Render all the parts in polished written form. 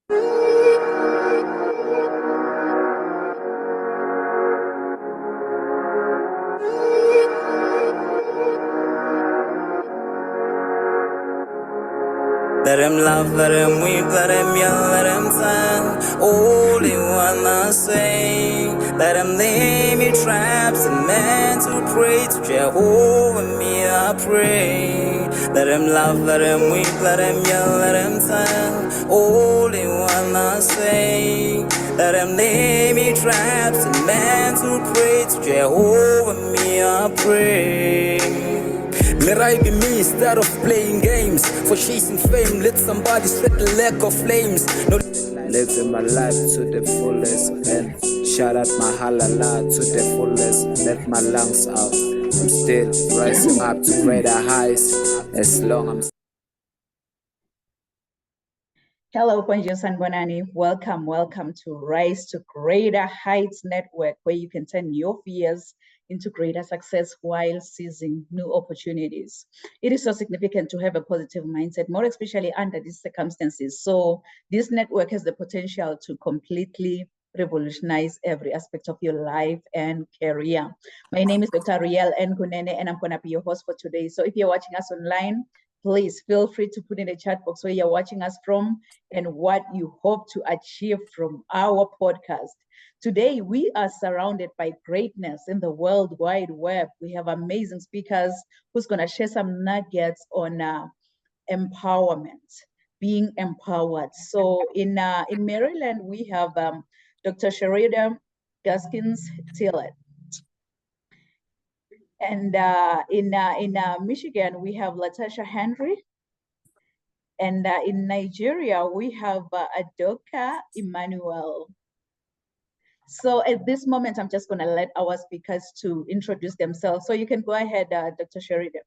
Let him laugh, let him weep, let him yell, let him tell all he wanna say. Let him lay me traps and men to pray to Jehovah, me I pray. Let him laugh, let him weep, let him yell, let him tell all he wanna say. Let him lay me traps and men to pray to Jehovah, me I pray. Let I be me instead of playing games. For chasing fame, let somebody set the lack of flames. No, living my life to the fullest and shout out my halala to the fullest. Let my lungs out. I'm still rising up to greater heights as long I'm. Hello, Kwanjin Sanbonani. Welcome to Rise to Greater Heights Network, where you can turn your fears into greater success while seizing new opportunities. It is so significant to have a positive mindset, more especially under these circumstances. So this network has the potential to completely revolutionize every aspect of your life and career. My name is Dr. Riel Nkunene, and I'm going to be your host for today. So if you're watching us online, please feel free to put in the chat box where you're watching us from and what you hope to achieve from our podcast. Today, we are surrounded by greatness in the World Wide Web. We have amazing speakers who's going to share some nuggets on empowerment, being empowered. So in Maryland, we have Dr. Sherida Gaskins Tillett. And in Michigan, we have Latasha Henry. And in Nigeria, we have Adoka Emmanuel. So at this moment, I'm just going to let our speakers to introduce themselves. So you can go ahead, Dr. Sherida.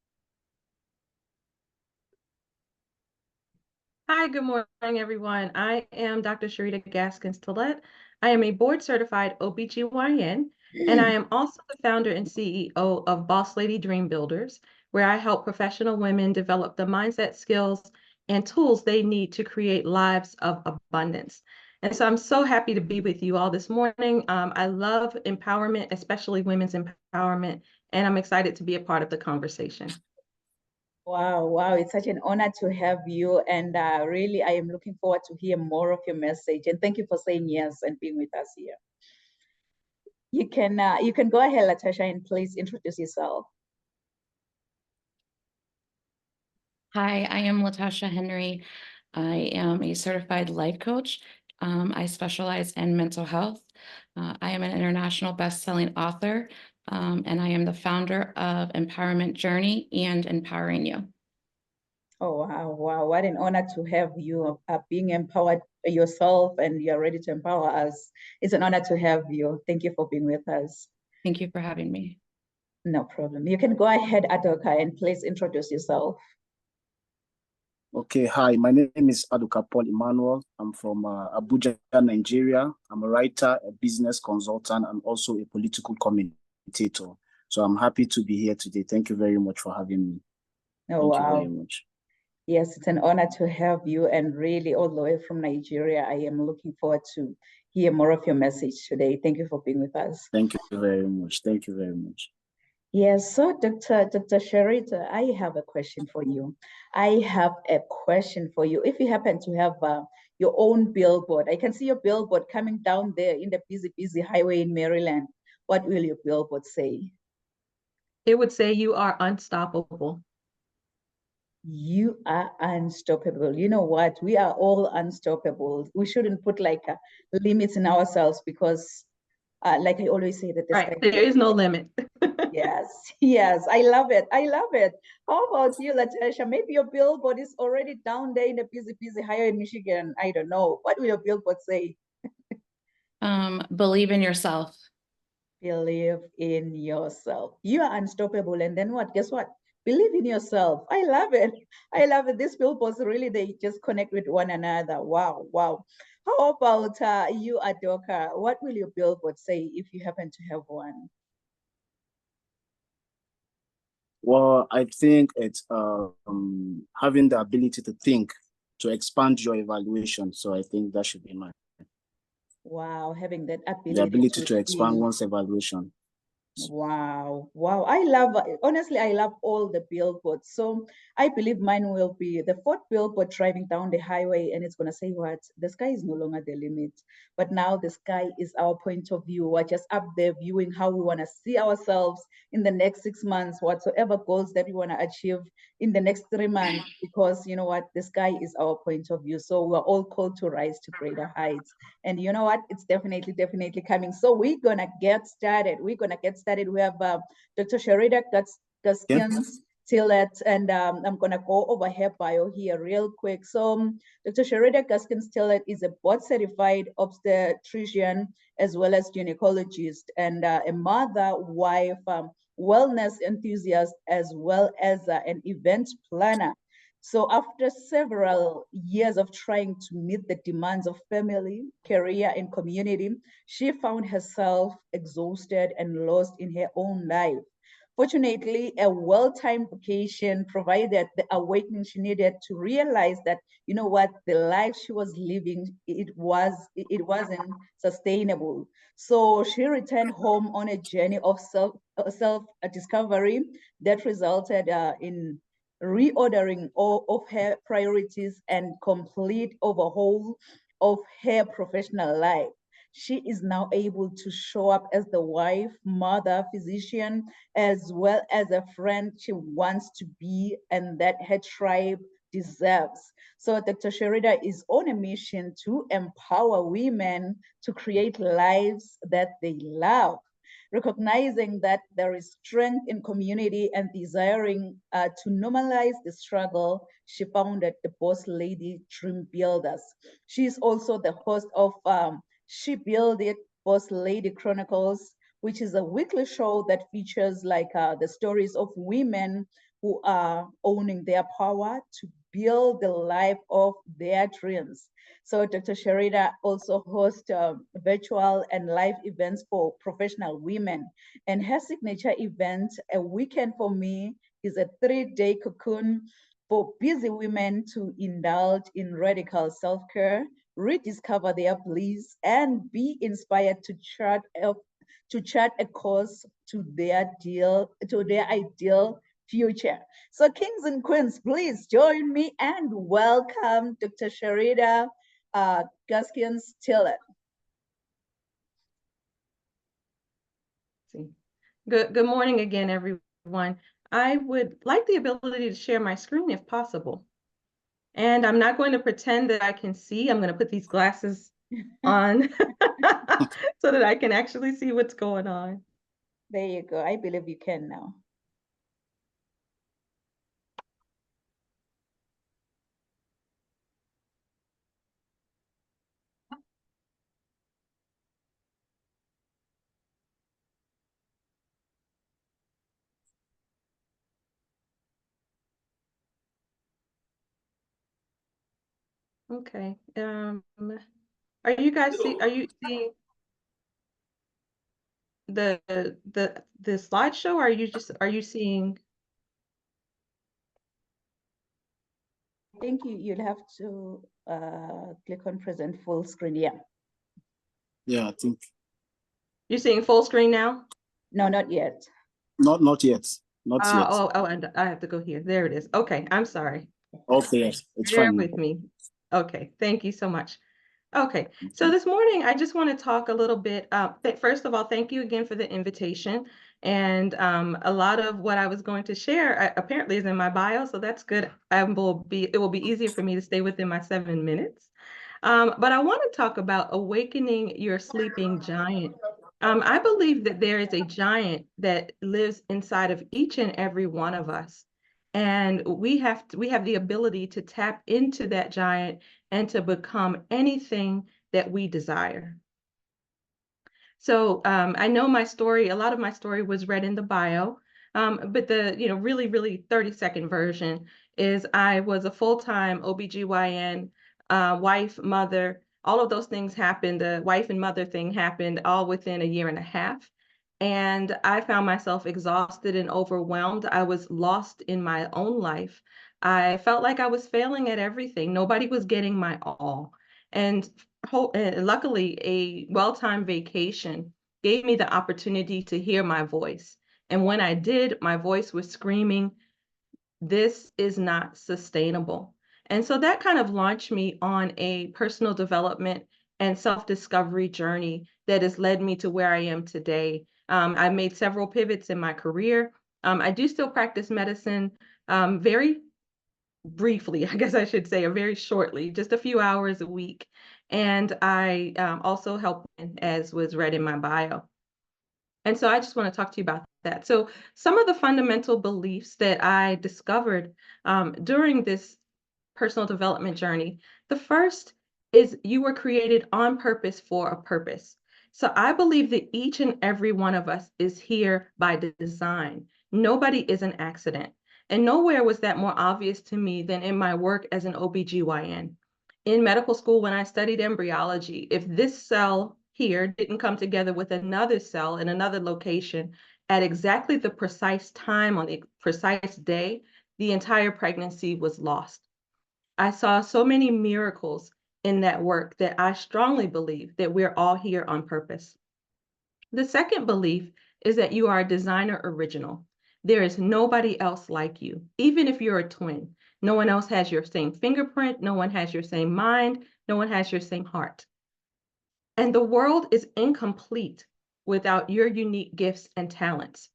Hi, good morning, everyone. I am Dr. Sherida Gaskins Tillett. I am a board-certified OBGYN, and I am also the founder and CEO of Boss Lady Dream Builders, where I help professional women develop the mindset, skills, and tools they need to create lives of abundance. And so I'm so happy to be with you all this morning. I love empowerment, especially women's empowerment, and I'm excited to be a part of the conversation. Wow, it's such an honor to have you. And really, I am looking forward to hear more of your message. And thank you for saying yes and being with us here. You can go ahead, Latasha, and please introduce yourself. Hi, I am Latasha Henry. I am a certified life coach. I specialize in mental health. I am an international best-selling author, and I am the founder of Empowerment Journey and Empowering You. Oh, wow. What an honor to have you being empowered yourself, and you're ready to empower us. It's an honor to have you. Thank you for being with us. Thank you for having me. No problem. You can go ahead, Adoka, and please introduce yourself. Okay, hi, my name is Adoka Paul Emmanuel. I'm from Abuja, Nigeria. I'm a writer, a business consultant, and also a political commentator. So I'm happy to be here today. Thank you very much for having me. Oh, Thank you very much. Yes, it's an honor to have you, and really all the way from Nigeria. I am looking forward to hear more of your message today. Thank you for being with us. Thank you very much. Thank you very much. Yes, so Dr. Sherida, I have a question for you. If you happen to have your own billboard, I can see your billboard coming down there in the busy highway in Maryland. What will your billboard say? It would say you are unstoppable. You are unstoppable. You know what? We are all unstoppable. We shouldn't put like limits in ourselves because like I always say that there is no limit. Yes, I love it. How about you, Latasha? Maybe your billboard is already down there in the busy highway in Michigan. I don't know. What will your billboard say? Believe in yourself. Believe in yourself. You are unstoppable. And then what? Guess what? Believe in yourself. I love it. These billboards really, they just connect with one another. Wow. How about you, Adoka? What will your billboard say if you happen to have one? Well, I think it's having the ability to think expand your evaluation. So I think that should be mine. Wow, having that The ability to see. expand one's evaluation. Wow, wow. I love, honestly, I love all the billboards. So I believe mine will be the fourth billboard driving down the highway, and it's going to say what? The sky is no longer the limit, but now the sky is our point of view. We're just up there viewing how we want to see ourselves in the next 6 months, whatsoever goals that we want to achieve in the next 3 months, because you know what? The sky is our point of view. So we're all called to rise to greater heights. And you know what? It's definitely coming. So we're going to get started. We have Dr. Sherida Gaskins Tillett, and I'm going to go over her bio here real quick. So Dr. Sherida Gaskins Tillett is a board certified obstetrician as well as gynecologist, and a mother, wife, wellness enthusiast, as well as an event planner. So after several years of trying to meet the demands of family, career, and community, she found herself exhausted and lost in her own life. Fortunately, a well-timed vacation provided the awakening she needed to realize that, you know what, the life she was living, it wasn't sustainable. So she returned home on a journey of self-discovery that resulted in reordering all of her priorities and complete overhaul of her professional life. She is now able to show up as the wife, mother, physician, as well as a friend she wants to be and that her tribe deserves. So Dr. Sherida is on a mission to empower women to create lives that they love. Recognizing that there is strength in community and desiring to normalize the struggle, she founded the Boss Lady Dream Builders. She is also the host of She Build It Boss Lady Chronicles, which is a weekly show that features the stories of women who are owning their power to build the life of their dreams. So Dr. Sherida also hosts virtual and live events for professional women. And her signature event, A Weekend for Me, is a 3-day cocoon for busy women to indulge in radical self-care, rediscover their bliss, and be inspired to chart a course to their ideal future. So kings and queens, please join me and welcome Dr. Sherida Gaskins Tillett. Good morning again, everyone. I would like the ability to share my screen if possible. And I'm not going to pretend that I can see. I'm going to put these glasses on so that I can actually see what's going on. There you go. I believe you can now. Okay. Are you seeing the slideshow, or are you seeing? I think you'll have to click on present full screen. Yeah. Yeah, I think. You're seeing full screen now? No, not yet. Not yet. Not yet. Oh, and I have to go here. There it is. Okay, I'm sorry. Okay, yes, it's Bear fine. with me. Okay, thank you so much. Okay, so this morning I just want to talk a little bit. First of all, thank you again for the invitation. And a lot of what I was going to share apparently is in my bio, so that's good. It will be easier for me to stay within my 7 minutes. But I want to talk about awakening your sleeping giant. I believe that there is a giant that lives inside of each and every one of us. And we have the ability to tap into that giant and to become anything that we desire. So I know my story, a lot of my story was read in the bio, but the really 30-second version is I was a full-time OBGYN, wife, mother. All of those things happened. The wife and mother thing happened all within a year and a half. And I found myself exhausted and overwhelmed. I was lost in my own life. I felt like I was failing at everything. Nobody was getting my all. And luckily, a well-timed vacation gave me the opportunity to hear my voice. And when I did, my voice was screaming, this is not sustainable. And so that kind of launched me on a personal development and self-discovery journey that has led me to where I am today. I made several pivots in my career. I do still practice medicine very briefly, I guess I should say, or very shortly, just a few hours a week. And I also help, as was read in my bio. And so I just want to talk to you about that. So some of the fundamental beliefs that I discovered during this personal development journey, the first is you were created on purpose for a purpose. So I believe that each and every one of us is here by design. Nobody is an accident. And nowhere was that more obvious to me than in my work as an OBGYN. In medical school, when I studied embryology, if this cell here didn't come together with another cell in another location at exactly the precise time on the precise day, the entire pregnancy was lost. I saw so many miracles in that work that I strongly believe that we're all here on purpose. The second belief is that you are a designer original. There is nobody else like you, even if you're a twin. No one else has your same fingerprint. No one has your same mind. No one has your same heart. And the world is incomplete without your unique gifts and talents.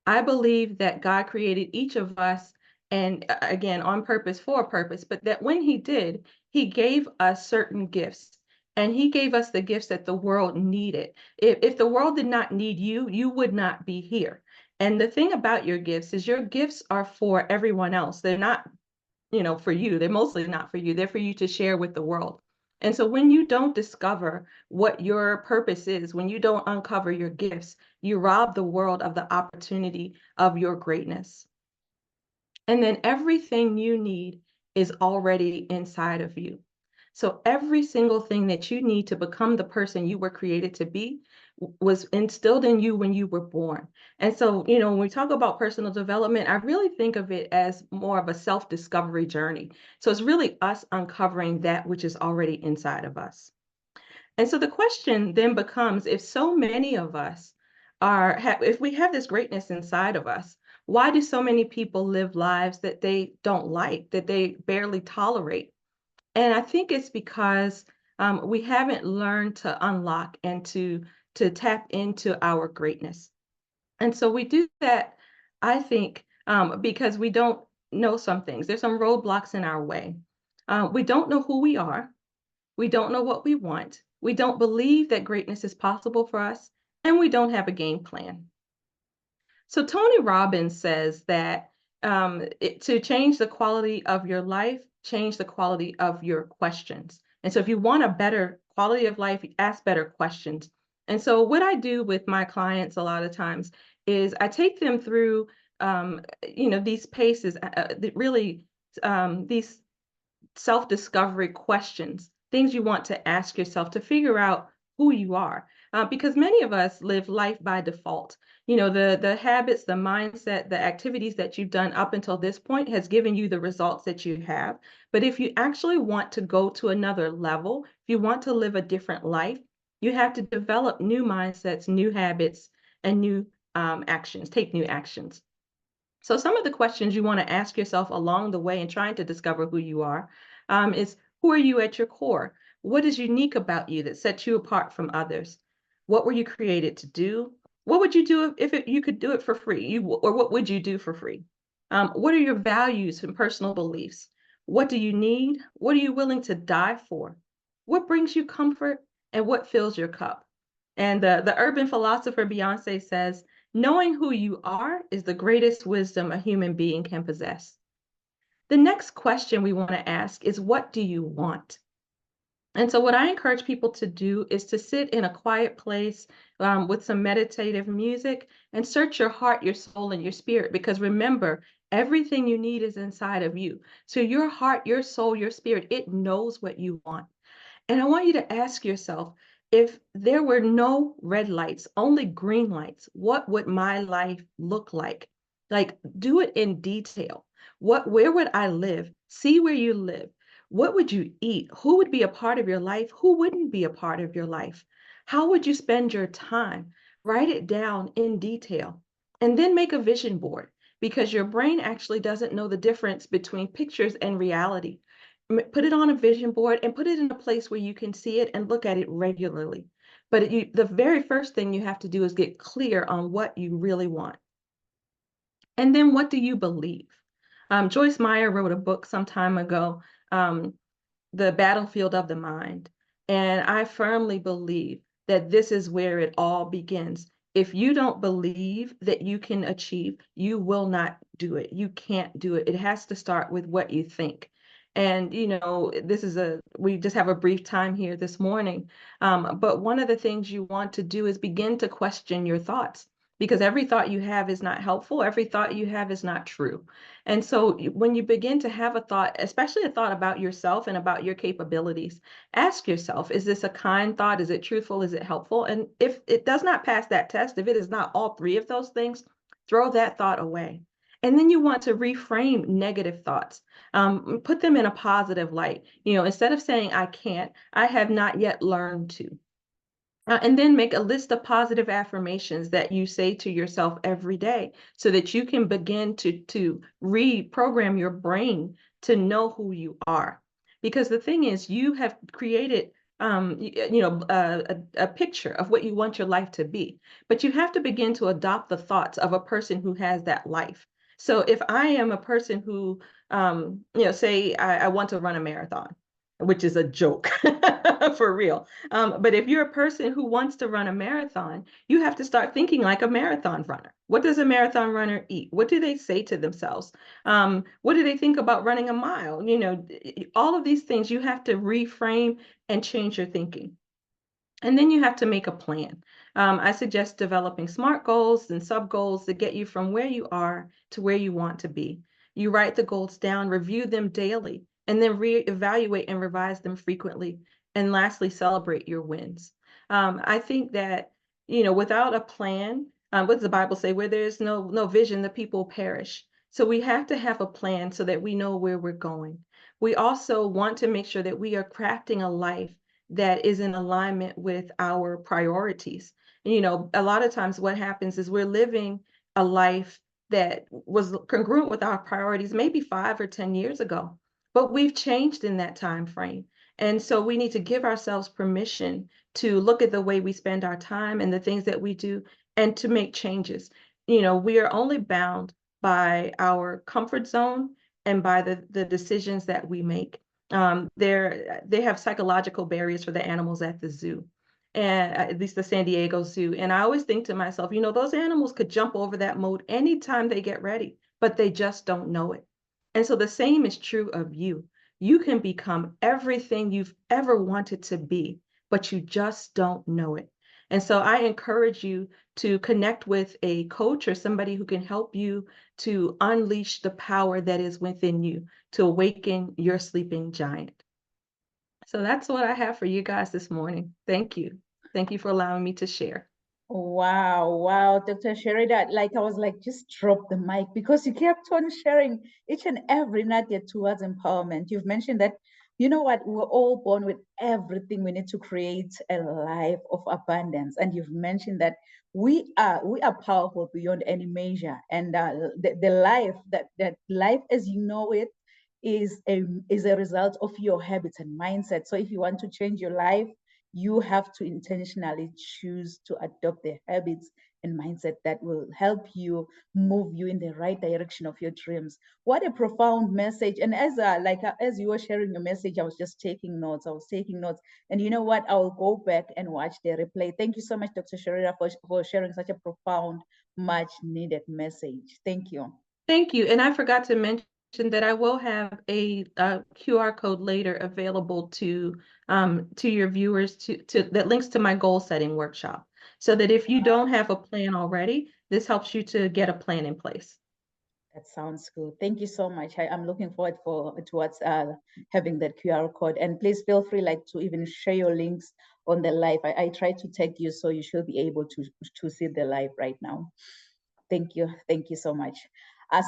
I believe that God created each of us, and again, on purpose, for a purpose, but that when he did, he gave us certain gifts. And he gave us the gifts that the world needed. If the world did not need you, you would not be here. And the thing about your gifts is your gifts are for everyone else. They're not, for you. They're mostly not for you. They're for you to share with the world. And so when you don't discover what your purpose is, when you don't uncover your gifts, you rob the world of the opportunity of your greatness. And then everything you need is already inside of you. So every single thing that you need to become the person you were created to be was instilled in you when you were born. And so, when we talk about personal development, I really think of it as more of a self-discovery journey. So it's really us uncovering that which is already inside of us. And so the question then becomes, if so many of us if we have this greatness inside of us, why do so many people live lives that they don't like, that they barely tolerate? And I think it's because we haven't learned to unlock and to tap into our greatness. And so we do that, I think, because we don't know some things. There's some roadblocks in our way. We don't know who we are. We don't know what we want. We don't believe that greatness is possible for us, and we don't have a game plan. So Tony Robbins says that to change the quality of your life, change the quality of your questions. And so if you want a better quality of life, ask better questions. And so what I do with my clients a lot of times is I take them through, these paces, these self-discovery questions, things you want to ask yourself to figure out who you are. Because many of us live life by default. The habits, the mindset, the activities that you've done up until this point has given you the results that you have. But if you actually want to go to another level, if you want to live a different life, you have to develop new mindsets, new habits, and new actions, take new actions. So some of the questions you want to ask yourself along the way in trying to discover who you are is, who are you at your core? What is unique about you that sets you apart from others? What were you created to do? What would you do if you could do it for free? Or what would you do for free? What are your values and personal beliefs? What do you need? What are you willing to die for? What brings you comfort and what fills your cup? And the urban philosopher Beyonce says, knowing who you are is the greatest wisdom a human being can possess. The next question we want to ask is, what do you want? And so what I encourage people to do is to sit in a quiet place with some meditative music and search your heart, your soul, and your spirit. Because remember, everything you need is inside of you. So your heart, your soul, your spirit, it knows what you want. And I want you to ask yourself, if there were no red lights, only green lights, what would my life look like? Like, do it in detail. Where would I live? See where you live. What would you eat? Who would be a part of your life? Who wouldn't be a part of your life? How would you spend your time? Write it down in detail and then make a vision board, because your brain actually doesn't know the difference between pictures and reality. Put it on a vision board and put it in a place where you can see it and look at it regularly. But the very first thing you have to do is get clear on what you really want. And then what do you believe? Joyce Meyer wrote a book some time ago, The Battlefield of the Mind. And I firmly believe that this is where it all begins. If you don't believe that you can achieve, you will not do it. You can't do it. It has to start with what you think. And, you know, we just have a brief time here this morning. But one of the things you want to do is begin to question your thoughts, because every thought you have is not helpful. Every thought you have is not true. And so when you begin to have a thought, especially a thought about yourself and about your capabilities, ask yourself, is this a kind thought? Is it truthful? Is it helpful? And if it does not pass that test, if it is not all three of those things, throw that thought away. And then you want to reframe negative thoughts, put them in a positive light. You know, instead of saying, I can't, I have not yet learned to. And then make a list of positive affirmations that you say to yourself every day, so that you can begin to reprogram your brain to know who you are. Because the thing is, you have created a picture of what you want your life to be, but you have to begin to adopt the thoughts of a person who has that life. So if I am a person who, say I want to run a marathon, which is a joke for real. But if you're a person who wants to run a marathon, you have to start thinking like a marathon runner. What does a marathon runner eat? What do they say to themselves? What do they think about running a mile? You know, all of these things you have to reframe and change your thinking. And then you have to make a plan. I suggest developing SMART goals and sub goals that get you from where you are to where you want to be. You write the goals down, review them daily, and then reevaluate and revise them frequently. And lastly, celebrate your wins. I think that, without a plan, what does the Bible say? Where there's no vision, the people perish. So we have to have a plan so that we know where we're going. We also want to make sure that we are crafting a life that is in alignment with our priorities. You know, a lot of times what happens is we're living a life that was congruent with our priorities maybe 5 or 10 years ago, but we've changed in that time frame. And so we need to give ourselves permission to look at the way we spend our time and the things that we do, and to make changes. You know, we are only bound by our comfort zone and by the decisions that we make. They have psychological barriers for the animals at the zoo, and at least the San Diego Zoo. And I always think to myself, those animals could jump over that moat anytime they get ready, but they just don't know it. And so the same is true of you. You can become everything you've ever wanted to be, but you just don't know it. And so I encourage you to connect with a coach or somebody who can help you to unleash the power that is within you, to awaken your sleeping giant. So that's what I have for you guys this morning. Thank you. Thank you for allowing me to share. Wow, Dr. Sherida, I was like, just drop the mic, because you kept on sharing each and every nugget towards empowerment. You've mentioned that, you know what, we're all born with everything we need to create a life of abundance. And you've mentioned that we are powerful beyond any measure. And the life that life as you know it is a result of your habits and mindset. So if you want to change your life, you have to intentionally choose to adopt the habits and mindset that will help you move you in the right direction of your dreams. What a profound message. And as you were sharing your message, I was just taking notes. And you know what? I will go back and watch the replay. Thank you so much, Dr. Sherida, for sharing such a profound, much needed message. Thank you. Thank you. And I forgot to mention that I will have a QR code later available to your viewers that links to my goal setting workshop, so that if you don't have a plan already, this helps you to get a plan in place. That sounds good. Thank you so much. I'm looking forward towards having that QR code. And please feel free to even share your links on the live. I try to tag you, so you should be able to see the live right now. Thank you. Thank you so much.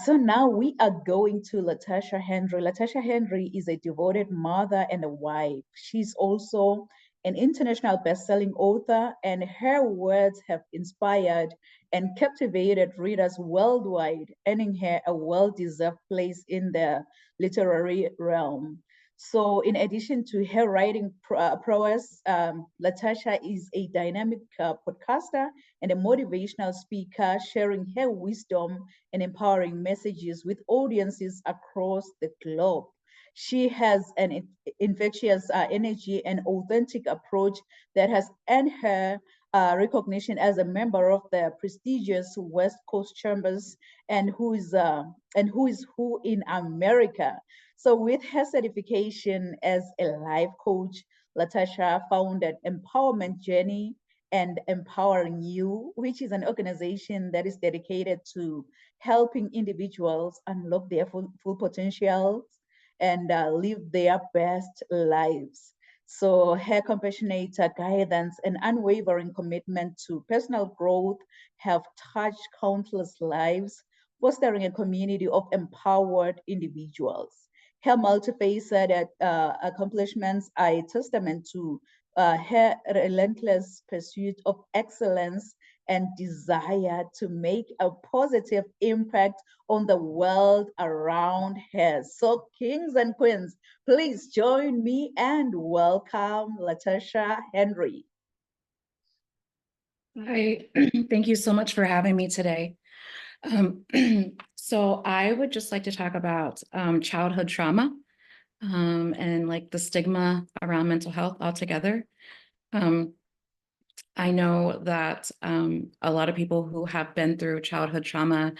So now we are going to Latasha Henry. Latasha Henry is a devoted mother and a wife. She's also an international best-selling author, and her words have inspired and captivated readers worldwide, earning her a well-deserved place in the literary realm. So in addition to her writing prowess, Latasha is a dynamic podcaster and a motivational speaker, sharing her wisdom and empowering messages with audiences across the globe. She has an infectious energy and authentic approach that has earned her recognition as a member of the prestigious West Coast Chambers and who is who in America. So with her certification as a life coach, Latasha founded Empowerment Journey and Empowering You, which is an organization that is dedicated to helping individuals unlock their full potentials and live their best lives. So her compassionate guidance and unwavering commitment to personal growth have touched countless lives, fostering a community of empowered individuals. Her multifaceted accomplishments are a testament to her relentless pursuit of excellence and desire to make a positive impact on the world around her. So kings and queens, please join me and welcome Latasha Henry. Hi, thank you so much for having me today. So I would just like to talk about childhood trauma and like the stigma around mental health altogether. I know that a lot of people who have been through childhood trauma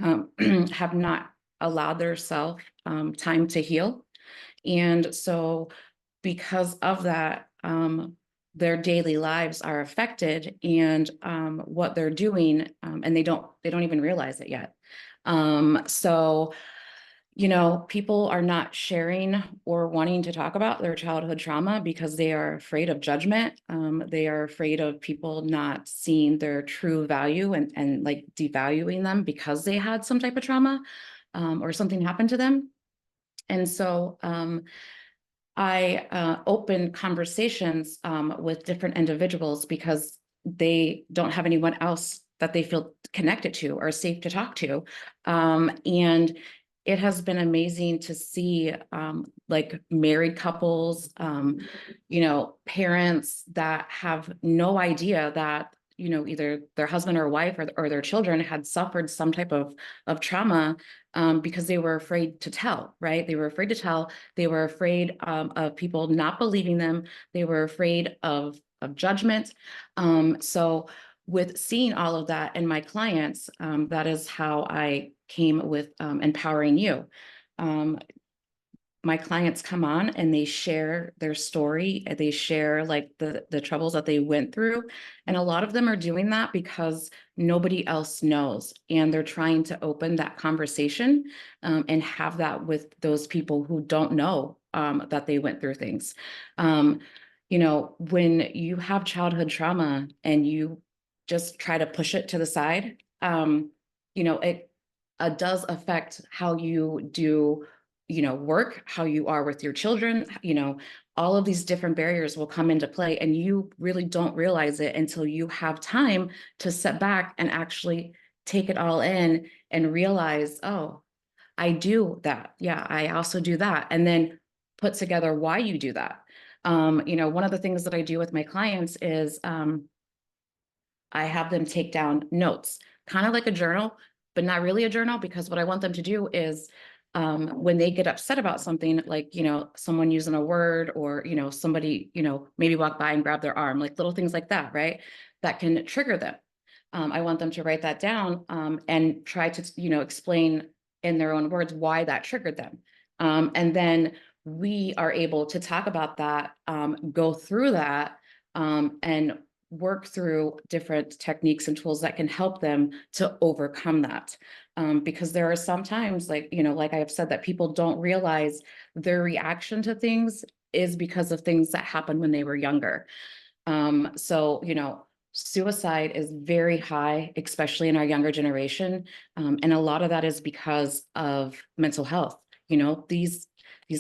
have not allowed themselves time to heal. And so because of that, their daily lives are affected and what they're doing, and they don't even realize it yet. So, you know, people are not sharing or wanting to talk about their childhood trauma because they are afraid of judgment. They are afraid of people not seeing their true value and like devaluing them because they had some type of trauma or something happened to them. And so I open conversations with different individuals because they don't have anyone else that they feel connected to or safe to talk to. And it has been amazing to see like married couples, you know, parents that have no idea that, you know, either their husband or wife or their children had suffered some type of trauma because they were afraid to tell, right? They were afraid to tell. They were afraid of people not believing them. They were afraid of judgment. So with seeing all of that in my clients, that is how I came with Empowering You. My clients come on and they share their story. They share like the troubles that they went through. And a lot of them are doing that because nobody else knows. And they're trying to open that conversation and have that with those people who don't know that they went through things. You know, when you have childhood trauma and you just try to push it to the side, you know, it does affect how you do, you know, work, how you are with your children. You know, all of these different barriers will come into play and you really don't realize it until you have time to sit back and actually take it all in and realize, oh, I do that. Yeah, I also do that. And then put together why you do that. You know, one of the things that I do with my clients is I have them take down notes, kind of like a journal, but not really a journal, because what I want them to do is when they get upset about something, like, you know, someone using a word or, you know, somebody, you know, maybe walk by and grab their arm, like little things like that, right? That can trigger them. I want them to write that down and try to, you know, explain in their own words why that triggered them. And then we are able to talk about that, go through that, and work through different techniques and tools that can help them to overcome that. Because there are sometimes, like, you know, like I have said, that people don't realize their reaction to things is because of things that happened when they were younger. So, you know, suicide is very high, especially in our younger generation. And a lot of that is because of mental health. You know, these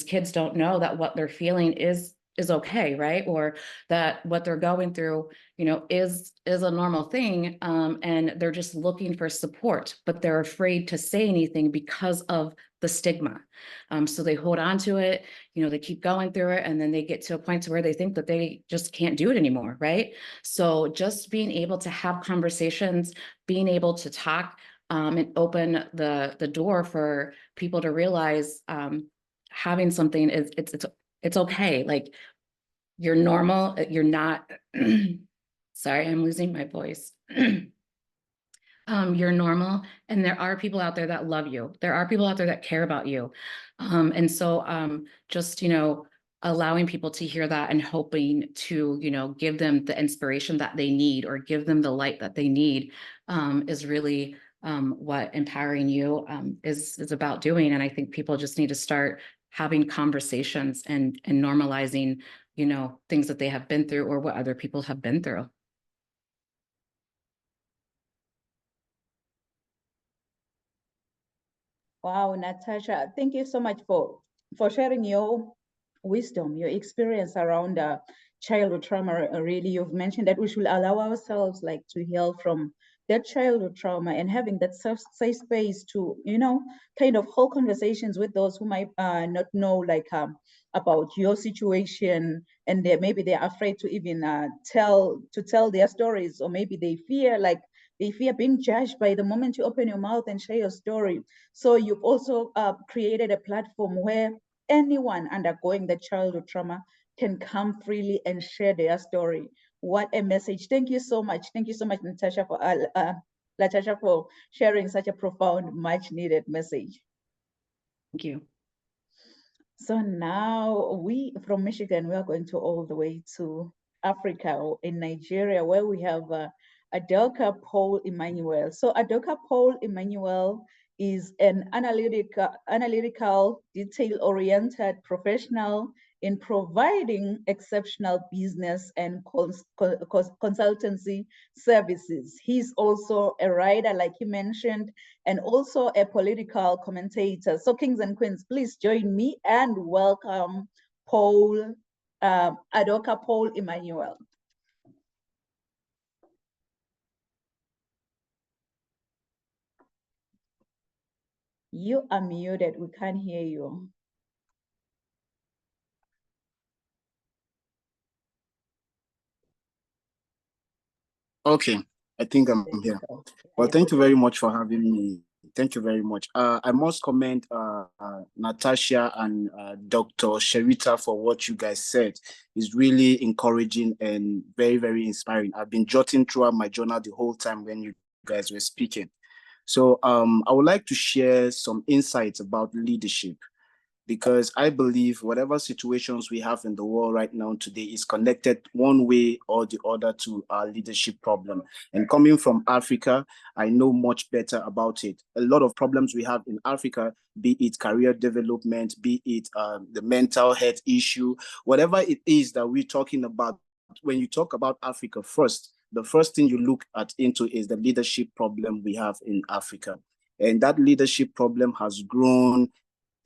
kids don't know that what they're feeling is okay, right? Or that what they're going through, you know, is a normal thing. And they're just looking for support, but they're afraid to say anything because of the stigma. So they hold on to it, you know, they keep going through it, and then they get to a point to where they think that they just can't do it anymore, right? So just being able to have conversations, being able to talk, and open the door for people to realize having something is it's okay. Like, you're normal, you're not, sorry, I'm losing my voice. You're normal, and there are people out there that love you. There are people out there that care about you. And so just, you know, allowing people to hear that and hoping to, you know, give them the inspiration that they need or give them the light that they need is really what Empowering You is about doing. And I think people just need to start having conversations and normalizing, you know, things that they have been through or what other people have been through. Wow, Natasha, thank you so much for sharing your wisdom, your experience around childhood trauma. Really, you've mentioned that we should allow ourselves like to heal from that childhood trauma and having that safe space to, you know, kind of hold conversations with those who might not know like about your situation, and maybe they're afraid to even tell their stories, or maybe they fear being judged by the moment you open your mouth and share your story. So you've also created a platform where anyone undergoing the childhood trauma can come freely and share their story. What a message. Thank you so much. Thank you so much, Natasha, for sharing such a profound, much needed message. Thank you. So now we, from Michigan, we are going to all the way to Africa, or in Nigeria, where we have Adoka Paul Emmanuel. So Adoka Paul Emmanuel is an analytical, detail-oriented professional in providing exceptional business and consultancy services. He's also a writer, like he mentioned, and also a political commentator. So kings and queens, please join me and welcome Paul, Adoka Paul Emmanuel. You are muted, we can't hear you. Okay, I think I'm here. Well, thank you very much for having me. Thank you very much. I must commend Natasha and Dr. Sherita for what you guys said. It's really encouraging and very, very inspiring. I've been jotting throughout my journal the whole time when you guys were speaking. So I would like to share some insights about leadership, because I believe whatever situations we have in the world right now today is connected one way or the other to our leadership problem. And coming from Africa, I know much better about it. A lot of problems we have in Africa, be it career development, be it the mental health issue, whatever it is that we're talking about, when you talk about Africa first, the first thing you look into is the leadership problem we have in Africa. And that leadership problem has grown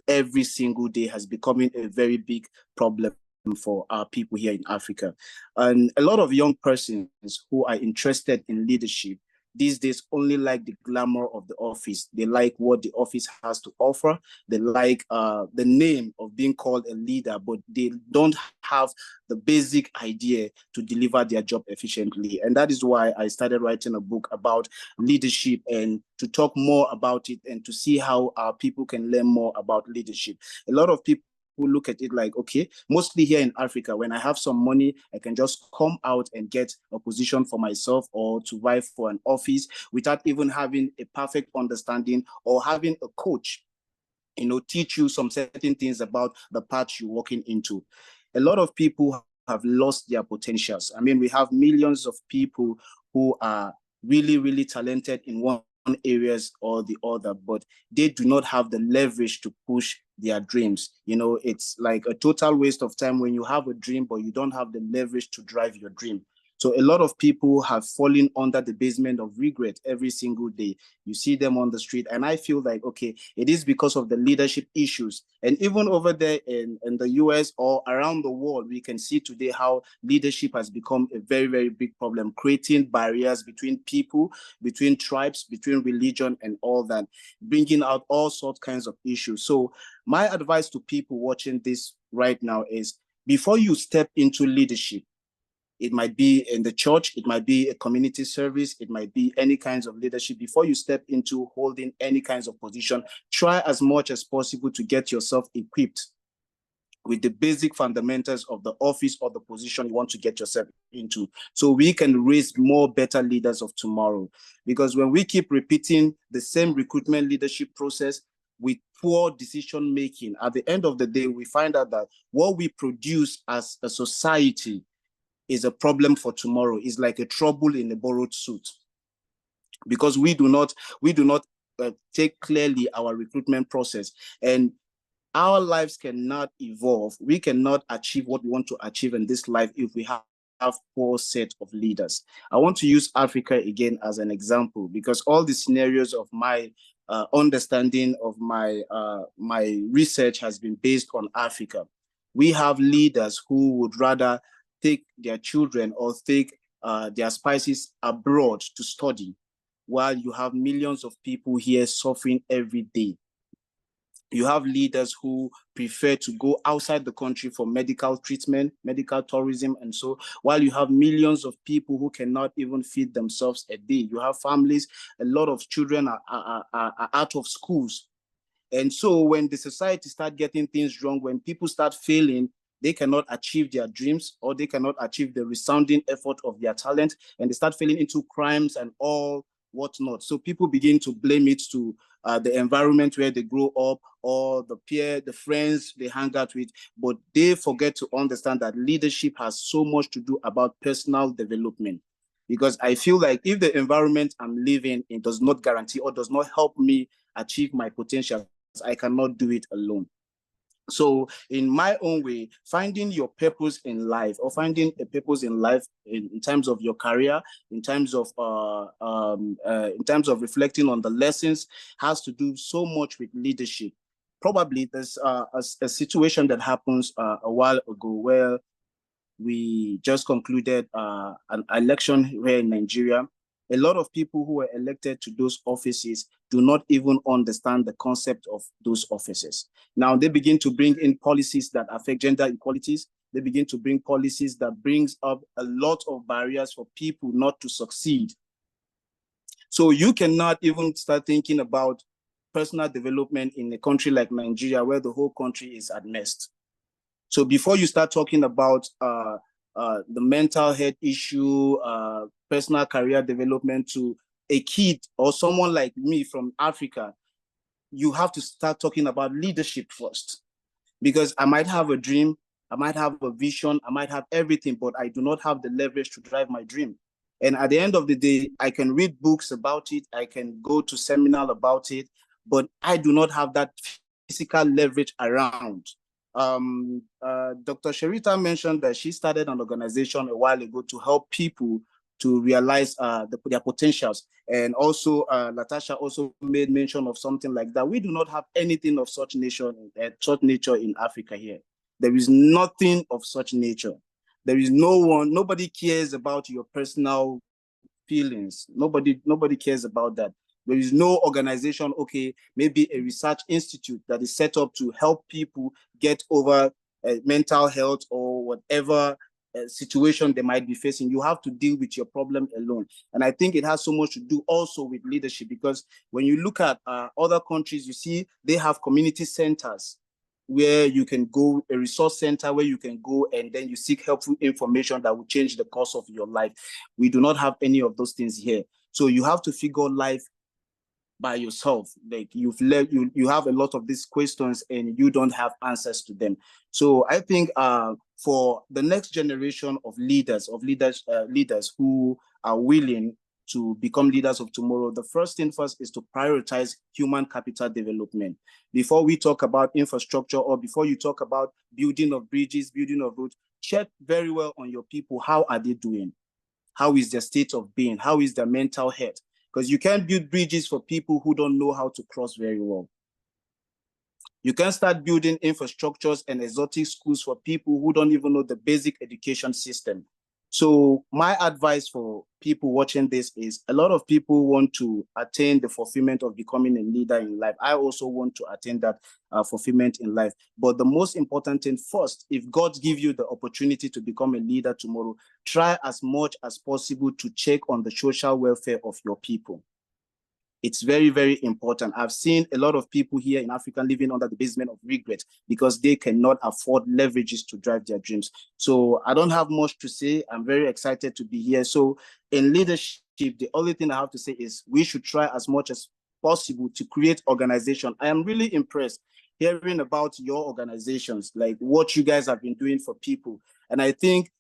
every single day, has becoming a very big problem for our people here in Africa. And a lot of young persons who are interested in leadership these days only like the glamour of the office. They like what the office has to offer. They like the name of being called a leader, but they don't have the basic idea to deliver their job efficiently. And that is why I started writing a book about leadership, and to talk more about it and to see how our people can learn more about leadership. A lot of people who look at it like, okay, mostly here in Africa, when I have some money, I can just come out and get a position for myself or to vie for an office without even having a perfect understanding or having a coach, teach you some certain things about the path you're walking into. A lot of people have lost their potentials. I mean, we have millions of people who are really, really talented in one areas or the other, but they do not have the leverage to push their dreams. It's like a total waste of time when you have a dream, but you don't have the leverage to drive your dream. So So a lot of people have fallen under the basement of regret every single day. You see them on the street, and I feel like, okay, it is because of the leadership issues. And even over there in the US or around the world, we can see today how leadership has become a very, very big problem, creating barriers between people, between tribes, between religion and all that, bringing out all sorts kinds of issues. So my advice to people watching this right now is, before you step into leadership, it might be in the church, it might be a community service, it might be any kinds of leadership. Before you step into holding any kinds of position, try as much as possible to get yourself equipped with the basic fundamentals of the office or the position you want to get yourself into, so we can raise more better leaders of tomorrow. Because when we keep repeating the same recruitment leadership process with poor decision making, at the end of the day, we find out that what we produce as a society is a problem for tomorrow. It's like a trouble in a borrowed suit, because we do not take clearly our recruitment process, and our lives cannot evolve. We cannot achieve what we want to achieve in this life if we have poor set of leaders. I want to use Africa again as an example, because all the scenarios of my understanding of my research has been based on Africa. We have leaders who would rather take their children or take their spouses abroad to study, while you have millions of people here suffering every day. You have leaders who prefer to go outside the country for medical treatment, medical tourism, and so, while you have millions of people who cannot even feed themselves a day. You have families, a lot of children are out of schools. And so when the society start getting things wrong, when people start failing, they cannot achieve their dreams, or they cannot achieve the resounding effort of their talent, and they start falling into crimes and all whatnot. So people begin to blame it to the environment where they grow up, or the friends they hang out with, but they forget to understand that leadership has so much to do about personal development. Because I feel like if the environment I'm living in does not guarantee or does not help me achieve my potential, I cannot do it alone. So in my own way, finding your purpose in life, or finding a purpose in life in terms of your career, in terms of reflecting on the lessons, has to do so much with leadership. Probably there's a situation that happens a while ago where we just concluded an election here in Nigeria. A lot of people who were elected to those offices do not even understand the concept of those offices. Now they begin to bring in policies that affect gender equalities. They begin to bring policies that brings up a lot of barriers for people not to succeed. So you cannot even start thinking about personal development in a country like Nigeria, where the whole country is at mess. So before you start talking about the mental health issue, personal career development to a kid or someone like me from Africa, you have to start talking about leadership first. Because I might have a dream, I might have a vision, I might have everything, but I do not have the leverage to drive my dream. And at the end of the day, I can read books about it, I can go to seminar about it, but I do not have that physical leverage around. Dr. Sherita mentioned that she started an organization a while ago to help people to realize their potentials. And also, Latasha also made mention of something like that. We do not have anything of such nature in Africa here. There is nothing of such nature. There is nobody cares about your personal feelings. Nobody cares about that. There is no organization, okay, maybe a research institute that is set up to help people get over mental health or whatever situation they might be facing. You have to deal with your problem alone. And I think it has so much to do also with leadership, because when you look at other countries, you see they have community centers where you can go, a resource center where you can go and then you seek helpful information that will change the course of your life. We do not have any of those things here. So you have to figure life by yourself. Like you have a lot of these questions and you don't have answers to them. So I think for the next generation of leaders who are willing to become leaders of tomorrow, the first thing first is to prioritize human capital development. Before we talk about infrastructure, or before you talk about building of bridges, building of roads, check very well on your people. How are they doing? How is their state of being? How is their mental health? Because you can't build bridges for people who don't know how to cross very well. You can start building infrastructures and exotic schools for people who don't even know the basic education system. So my advice for people watching this is, a lot of people want to attain the fulfillment of becoming a leader in life. I also want to attain that fulfillment in life. But the most important thing first, if God gives you the opportunity to become a leader tomorrow, try as much as possible to check on the social welfare of your people. It's very, very important. I've seen a lot of people here in Africa living under the basement of regret because they cannot afford leverages to drive their dreams. So I don't have much to say. I'm very excited to be here. So in leadership, the only thing I have to say is we should try as much as possible to create organization. I am really impressed hearing about your organizations, like what you guys have been doing for people. And I think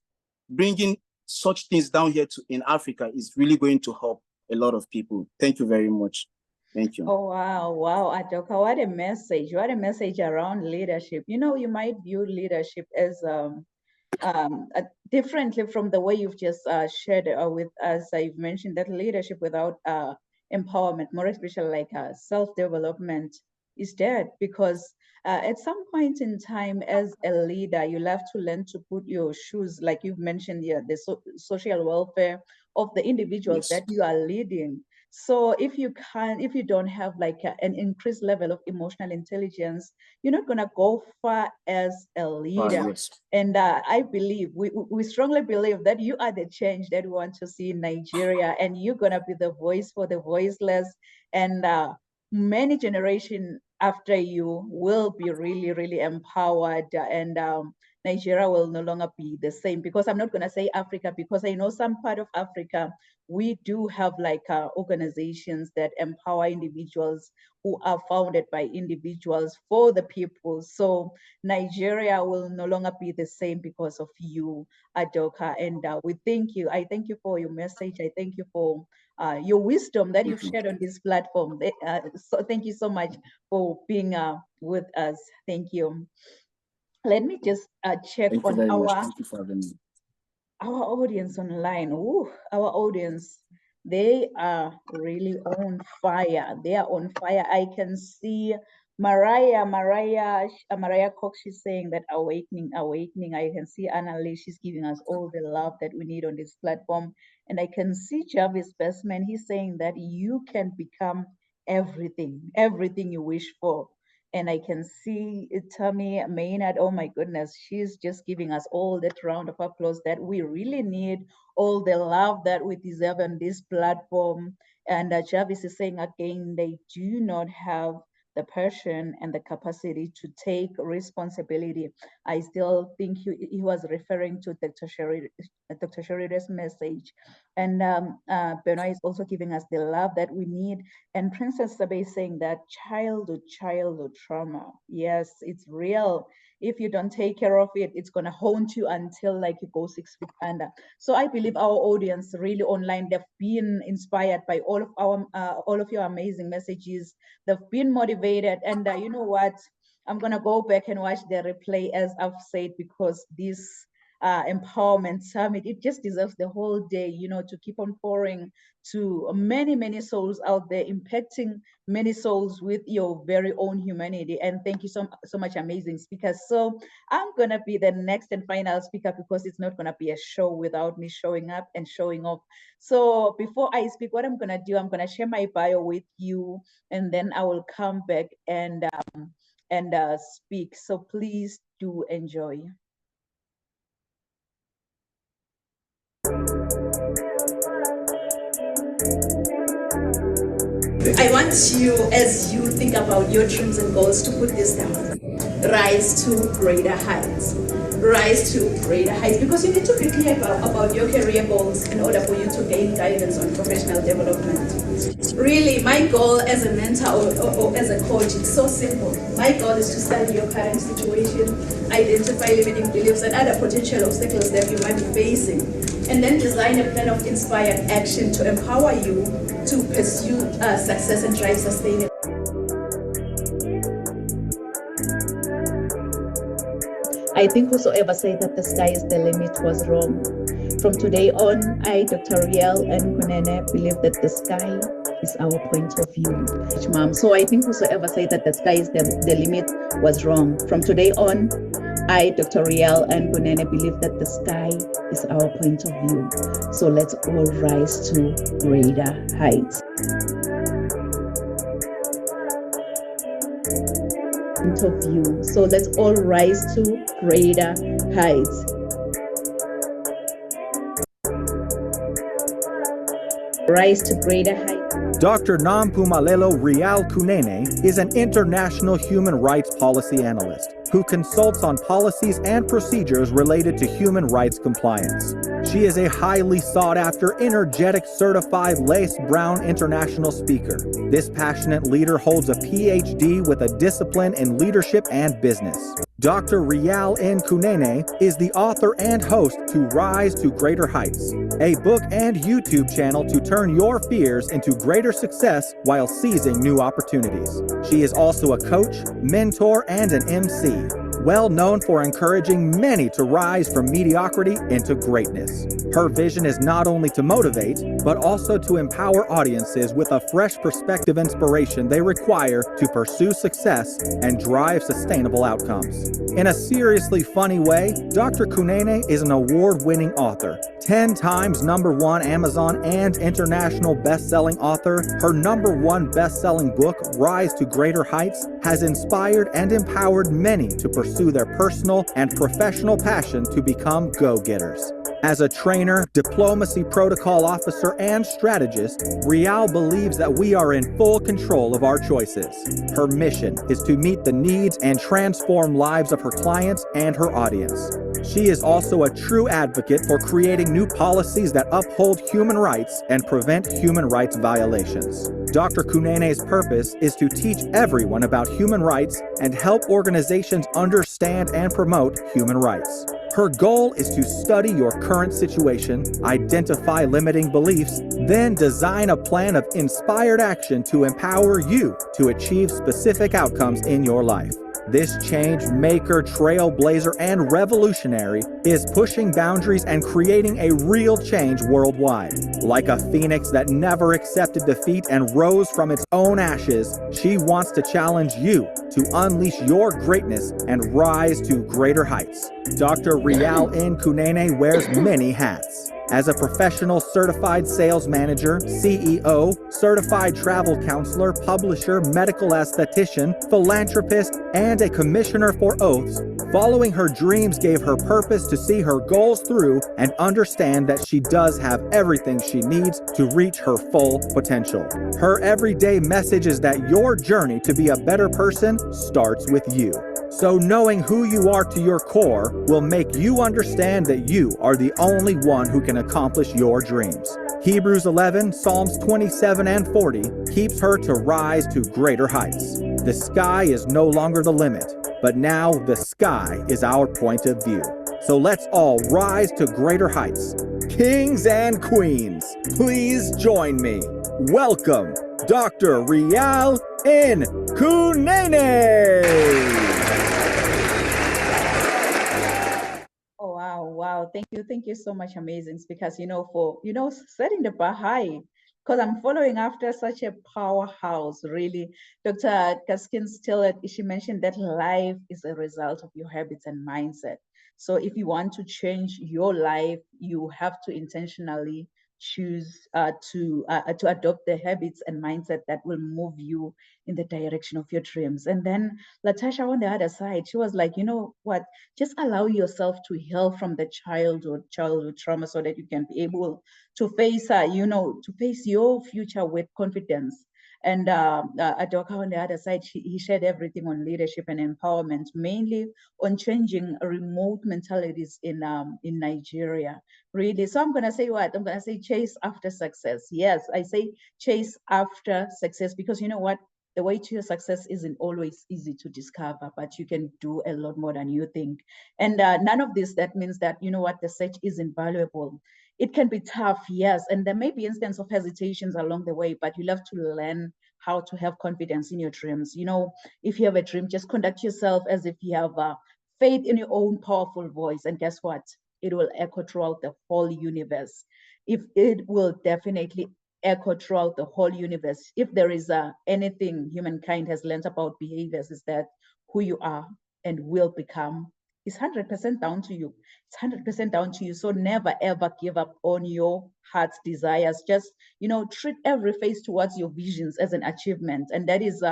bringing such things down here in Africa is really going to help a lot of people. Thank you very much. Thank you. Oh, wow, Adoka, what a message around leadership. You know, you might view leadership as differently from the way you've just shared with us. You've mentioned that leadership without empowerment, more especially like self-development, is dead, because at some point in time as a leader, you'll have to learn to put your shoes, like you've mentioned here, the social welfare of the individuals that you are leading. So if you don't have like an increased level of emotional intelligence, you're not going to go far as a leader. And I believe, we strongly believe that you are the change that we want to see in Nigeria, and you're going to be the voice for the voiceless, and many generations after you will be really, really empowered, and Nigeria will no longer be the same. Because I'm not going to say Africa, because I know some part of Africa, we do have like organizations that empower individuals who are founded by individuals for the people. So Nigeria will no longer be the same because of you, Adoka. And we thank you. I thank you for your message. I thank you for your wisdom that you've shared on this platform. So thank you so much for being with us. Thank you. Let me just check on our audience online. Ooh, our audience, they are really on fire. They are on fire. I can see Mariah Cox, she's saying that awakening. I can see Anna Lee, she's giving us all the love that we need on this platform. And I can see Jarvis Bestman, he's saying that you can become everything you wish for. And I can see Tammy Maynard, oh my goodness, she's just giving us all that round of applause that we really need, all the love that we deserve on this platform. And Jarvis is saying again, they do not have the passion and the capacity to take responsibility. I still think he was referring to Dr. Sherida's message. And Benoit is also giving us the love that we need. And Princess Sabe is saying that childhood trauma. Yes, it's real. If you don't take care of it, it's gonna haunt you until like you go 6 feet under. So I believe our audience really online, they've been inspired by all of your amazing messages. They've been motivated, and you know what? I'm gonna go back and watch the replay, as I've said, because this empowerment summit, it just deserves the whole day, you know, to keep on pouring to many souls out there, impacting many souls with your very own humanity. And thank you so much, amazing speakers. So I'm gonna be the next and final speaker, because it's not gonna be a show without me showing up and showing off. So before I speak, what I'm gonna do, I'm gonna share my bio with you, and then I will come back and speak. So please do enjoy. I want you, as you think about your dreams and goals, to put this down. Rise to greater heights. Rise to greater heights, because you need to be clear about your career goals in order for you to gain guidance on professional development. Really, my goal as a mentor or as a coach, it's so simple. My goal is to study your current situation, identify limiting beliefs and other potential obstacles that you might be facing, and then design a plan of inspired action to empower you to pursue success and drive sustainability. I think whosoever said that the sky is the limit was wrong. From today on, I, Dr. Riel and Kunene, believe that the sky is our point of view. Mom. So I think whosoever said that the sky is the limit was wrong. From today on, I, Dr. Riel and Kunene, believe that the sky is our point of view. So let's all rise to greater heights. Point of view. So let's all rise to greater heights. Rise to greater heights. Dr. Nampumelelo Rial Kunene is an international human rights policy analyst who consults on policies and procedures related to human rights compliance. She is a highly sought-after, energetic, certified Lace Brown international speaker. This passionate leader holds a PhD with a discipline in leadership and business. Dr. Rial N. Kunene is the author and host to Rise to Greater Heights, a book and YouTube channel to turn your fears into greater success while seizing new opportunities. She is also a coach, mentor, and an MC, well known for encouraging many to rise from mediocrity into greatness. Her vision is not only to motivate, but also to empower audiences with a fresh perspective inspiration they require to pursue success and drive sustainable outcomes. In a seriously funny way, Dr. Kunene is an award-winning author, 10 times #1 Amazon and international best-selling author. Her #1 best-selling book, Rise to Greater Heights, has inspired and empowered many to pursue their personal and professional passion to become go-getters. As a trainer, diplomacy protocol officer, and strategist, Rial believes that we are in full control of our choices. Her mission is to meet the needs and transform lives of her clients and her audience. She is also a true advocate for creating new policies that uphold human rights and prevent human rights violations. Dr. Kunene's purpose is to teach everyone about human rights and help organizations understand and promote human rights. Her goal is to study your current situation, identify limiting beliefs, then design a plan of inspired action to empower you to achieve specific outcomes in your life. This change maker, trailblazer, and revolutionary is pushing boundaries and creating a real change worldwide. Like a phoenix that never accepted defeat and rose from its own ashes, she wants to challenge you to unleash your greatness and rise to greater heights. Dr. Rial N. Kunene wears many hats. As a professional certified sales manager, CEO, certified travel counselor, publisher, medical esthetician, philanthropist, and a commissioner for oaths, following her dreams gave her purpose to see her goals through and understand that she does have everything she needs to reach her full potential. Her everyday message is that your journey to be a better person starts with you. So knowing who you are to your core will make you understand that you are the only one who can accomplish your dreams. Hebrews 11, Psalms 27 and 40 keeps her to rise to greater heights. The sky is no longer the limit, but now the sky is our point of view. So let's all rise to greater heights. Kings and queens, please join me. Welcome, Dr. Rial N. Kunene. Wow. Thank you so much, amazing speakers, for, setting the bar high, because I'm following after such a powerhouse, really. Dr. Gaskins-Tillett, she mentioned that life is a result of your habits and mindset. So if you want to change your life, you have to intentionally choose to adopt the habits and mindset that will move you in the direction of your dreams. And then Latasha on the other side, she was like, you know what, just allow yourself to heal from the childhood trauma so that you can be able to face to face your future with confidence. And Adoka on the other side, he shared everything on leadership and empowerment, mainly on changing remote mentalities in Nigeria, really. So I'm going to say what? I'm going to say chase after success. Yes, I say chase after success because you know what? The way to your success isn't always easy to discover, but you can do a lot more than you think. And none of this, that means that, you know what, the search isn't valuable. It can be tough, yes, and there may be instances of hesitations along the way, but you'll have to learn how to have confidence in your dreams. If you have a dream, just conduct yourself as if you have faith in your own powerful voice. And guess what? It will echo throughout the whole universe. If it will definitely echo throughout the whole universe. If there is anything humankind has learned about behaviors, is that who you are and will become is 100% down to you. It's 100% down to you. So never ever give up on your heart's desires. Just, treat every phase towards your visions as an achievement. And that is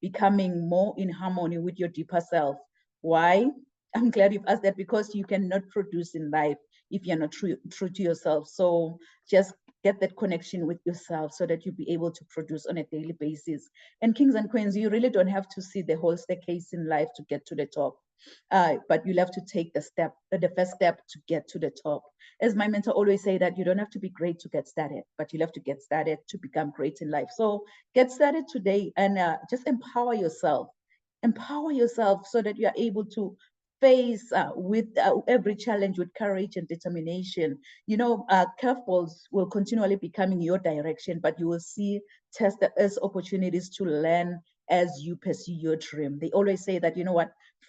becoming more in harmony with your deeper self. Why? I'm glad you've asked that, because you cannot produce in life if you're not true to yourself. So just get that connection with yourself so that you'll be able to produce on a daily basis. And kings and queens, you really don't have to see the whole staircase in life to get to the top. But you'll have to take the first step to get to the top. As my mentor always say, that you don't have to be great to get started, but you'll have to get started to become great in life. So get started today and just empower yourself. Empower yourself so that you are able to face with every challenge with courage and determination. Curveballs will continually be coming your direction, but you will see tests as opportunities to learn as you pursue your dream. They always say that,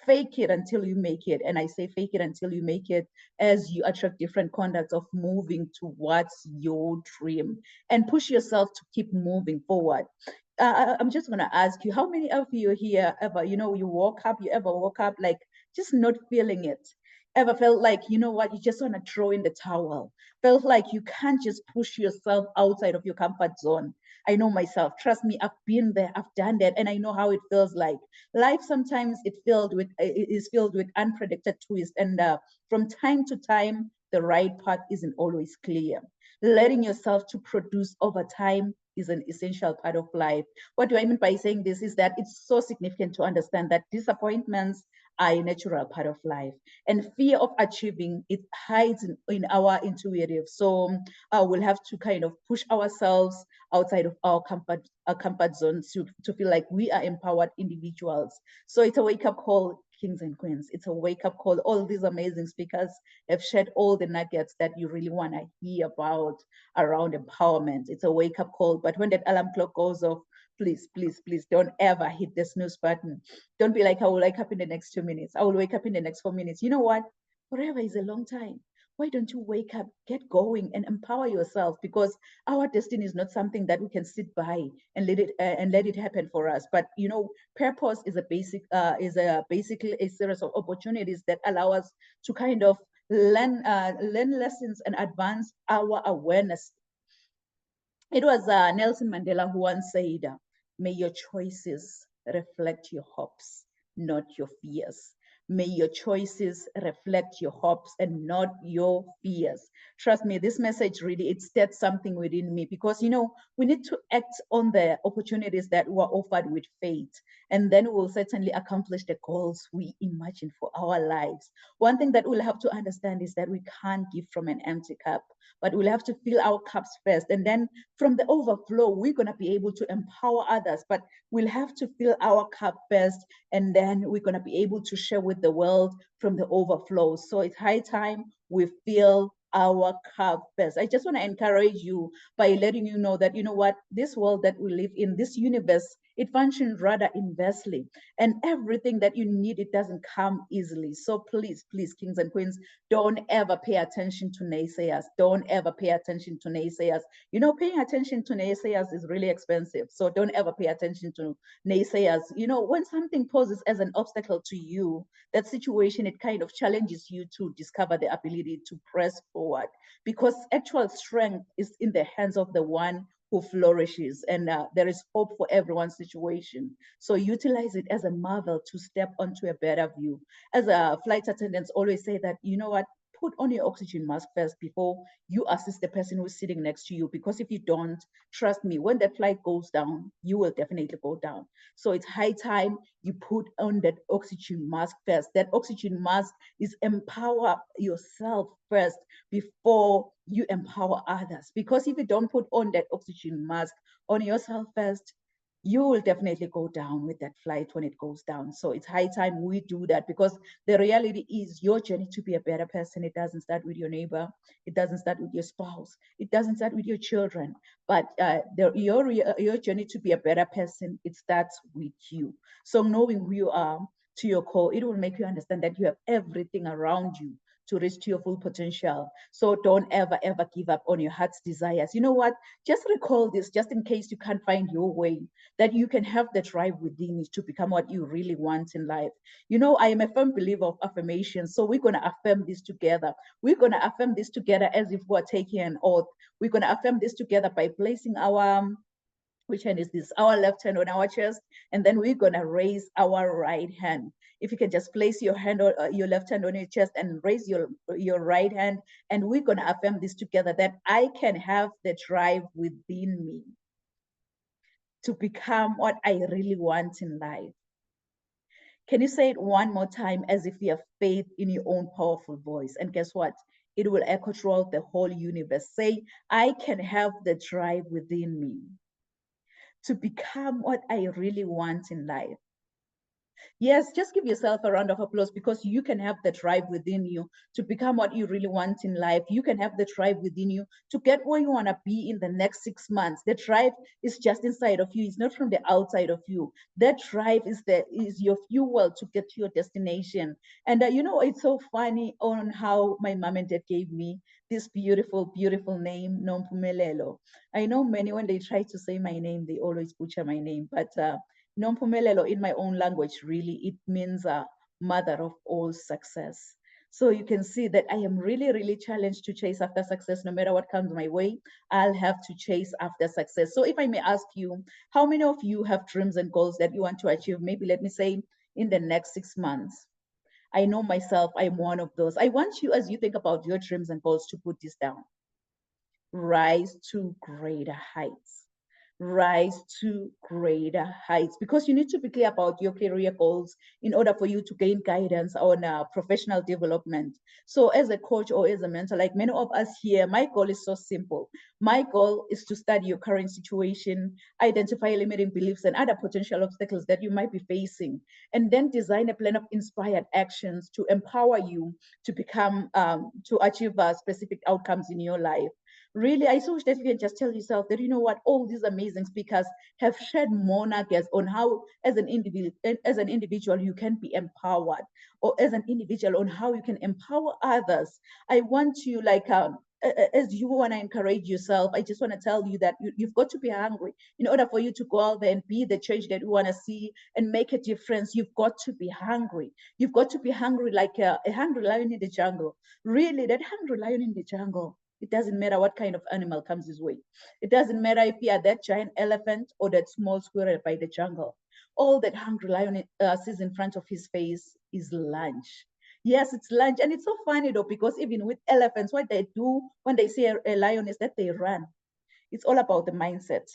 fake it until you make it. And I say fake it until you make it as you attract different conducts of moving towards your dream and push yourself to keep moving forward. I'm just going to ask you, how many of you here ever, you ever woke up like just not feeling it? Ever felt like, you just want to throw in the towel? Felt like you can't just push yourself outside of your comfort zone? I know myself. Trust me, I've been there, I've done that, and I know how it feels like. Life sometimes is filled with unpredicted twists, and from time to time, the right path isn't always clear. Letting yourself to produce over time is an essential part of life. What do I mean by saying this is that it's so significant to understand that disappointments are a natural part of life, and fear of achieving it hides in our intuitive. So we'll have to kind of push ourselves outside of our comfort zones to feel like we are empowered individuals. So it's a wake-up call, kings and queens. It's a wake-up call. All these amazing speakers have shared all the nuggets that you really want to hear about around empowerment. It's a wake-up call. But when that alarm clock goes off, please, please, please don't ever hit the snooze button. Don't be like, I will wake up in the next 2 minutes. I will wake up in the next 4 minutes. You know what? Forever is a long time. Why don't you wake up, get going, and empower yourself? Because our destiny is not something that we can sit by and let it happen for us. But purpose is basically a series of opportunities that allow us to kind of learn lessons and advance our awareness. It was Nelson Mandela who once said, "May your choices reflect your hopes, not your fears. May your choices reflect your hopes and not your fears." Trust me, this message really, it stirred something within me, because, we need to act on the opportunities that were offered with faith, and then we'll certainly accomplish the goals we imagine for our lives. One thing that we'll have to understand is that we can't give from an empty cup, but we'll have to fill our cups first. And then from the overflow, we're going to be able to empower others, but we'll have to fill our cup first, and then we're going to be able to share with the world from the overflow. So it's high time we fill our cup first. I just want to encourage you by letting you know that, this world that we live in, this universe, it functions rather inversely, and everything that you need, it doesn't come easily. So please, please, kings and queens, don't ever pay attention to naysayers. Don't ever pay attention to naysayers. Paying attention to naysayers is really expensive. So don't ever pay attention to naysayers. When something poses as an obstacle to you, that situation, it kind of challenges you to discover the ability to press forward, because actual strength is in the hands of the one who flourishes, and there is hope for everyone's situation. So utilize it as a marvel to step onto a better view. As flight attendants always say that, put on your oxygen mask first before you assist the person who's sitting next to you, because if you don't, trust me, when that flight goes down, you will definitely go down. So it's high time you put on that oxygen mask first. That oxygen mask is empower yourself first before you empower others, because if you don't put on that oxygen mask on yourself first, you will definitely go down with that flight when it goes down. So it's high time we do that, because the reality is your journey to be a better person, it doesn't start with your neighbor, it doesn't start with your spouse, it doesn't start with your children, but your journey to be a better person, it starts with you. So knowing who you are, to your core. It will make you understand that you have everything around you to reach to your full potential. So don't ever, ever give up on your heart's desires. You know what? Just recall this, just in case you can't find your way, that you can have the drive within you to become what you really want in life. You know, I am a firm believer of affirmations. So we're going to affirm this together. We're going to affirm this together as if we're taking an oath. We're going to affirm this together by placing our which hand is this? Our left hand on our chest, and then we're gonna raise our right hand. If you can just place your hand or your left hand on your chest and raise your right hand, and we're gonna affirm this together, that I can have the drive within me to become what I really want in life. Can you say it one more time as if you have faith in your own powerful voice? And guess what? It will echo throughout the whole universe. Say, I can have the drive within me to become what I really want in life. Yes, just give yourself a round of applause, because you can have the drive within you to become what you really want in life. You can have the drive within you to get where you want to be in the next 6 months. The drive is just inside of you. It's not from the outside of you. That drive is your fuel to get to your destination. And you know, it's so funny on how my mom and dad gave me this beautiful, beautiful name, Nompumelelo. I know many, when they try to say my name, they always butcher my name, but Nompumelelo in my own language, really, it means mother of all success. So you can see that I am really, really challenged to chase after success. No matter what comes my way, I'll have to chase after success. So if I may ask you, how many of you have dreams and goals that you want to achieve? Maybe let me say in the next 6 months. I know myself, I'm one of those. I want you, as you think about your dreams and goals, to put this down. Rise to greater heights. Rise to greater heights, because you need to be clear about your career goals in order for you to gain guidance on professional development. So as a coach or as a mentor, like many of us here, my goal is so simple. My goal is to study your current situation, identify limiting beliefs and other potential obstacles that you might be facing, and then design a plan of inspired actions to empower you to become, to achieve specific outcomes in your life. Really, I so wish that you can just tell yourself that, you know what, all these amazing speakers have shared more nuggets on how, as an individual, you can be empowered, or as an individual, on how you can empower others. I want you, like, as you want to encourage yourself, I just want to tell you that you've got to be hungry in order for you to go out there and be the change that you want to see and make a difference. You've got to be hungry. You've got to be hungry, like a hungry lion in the jungle. Really, that hungry lion in the jungle. It doesn't matter what kind of animal comes his way. It doesn't matter if you are that giant elephant or that small squirrel by the jungle. All that hungry lion sees in front of his face is lunch. Yes, it's lunch. And it's so funny though, because even with elephants, what they do when they see a lion is that they run. It's all about the mindset.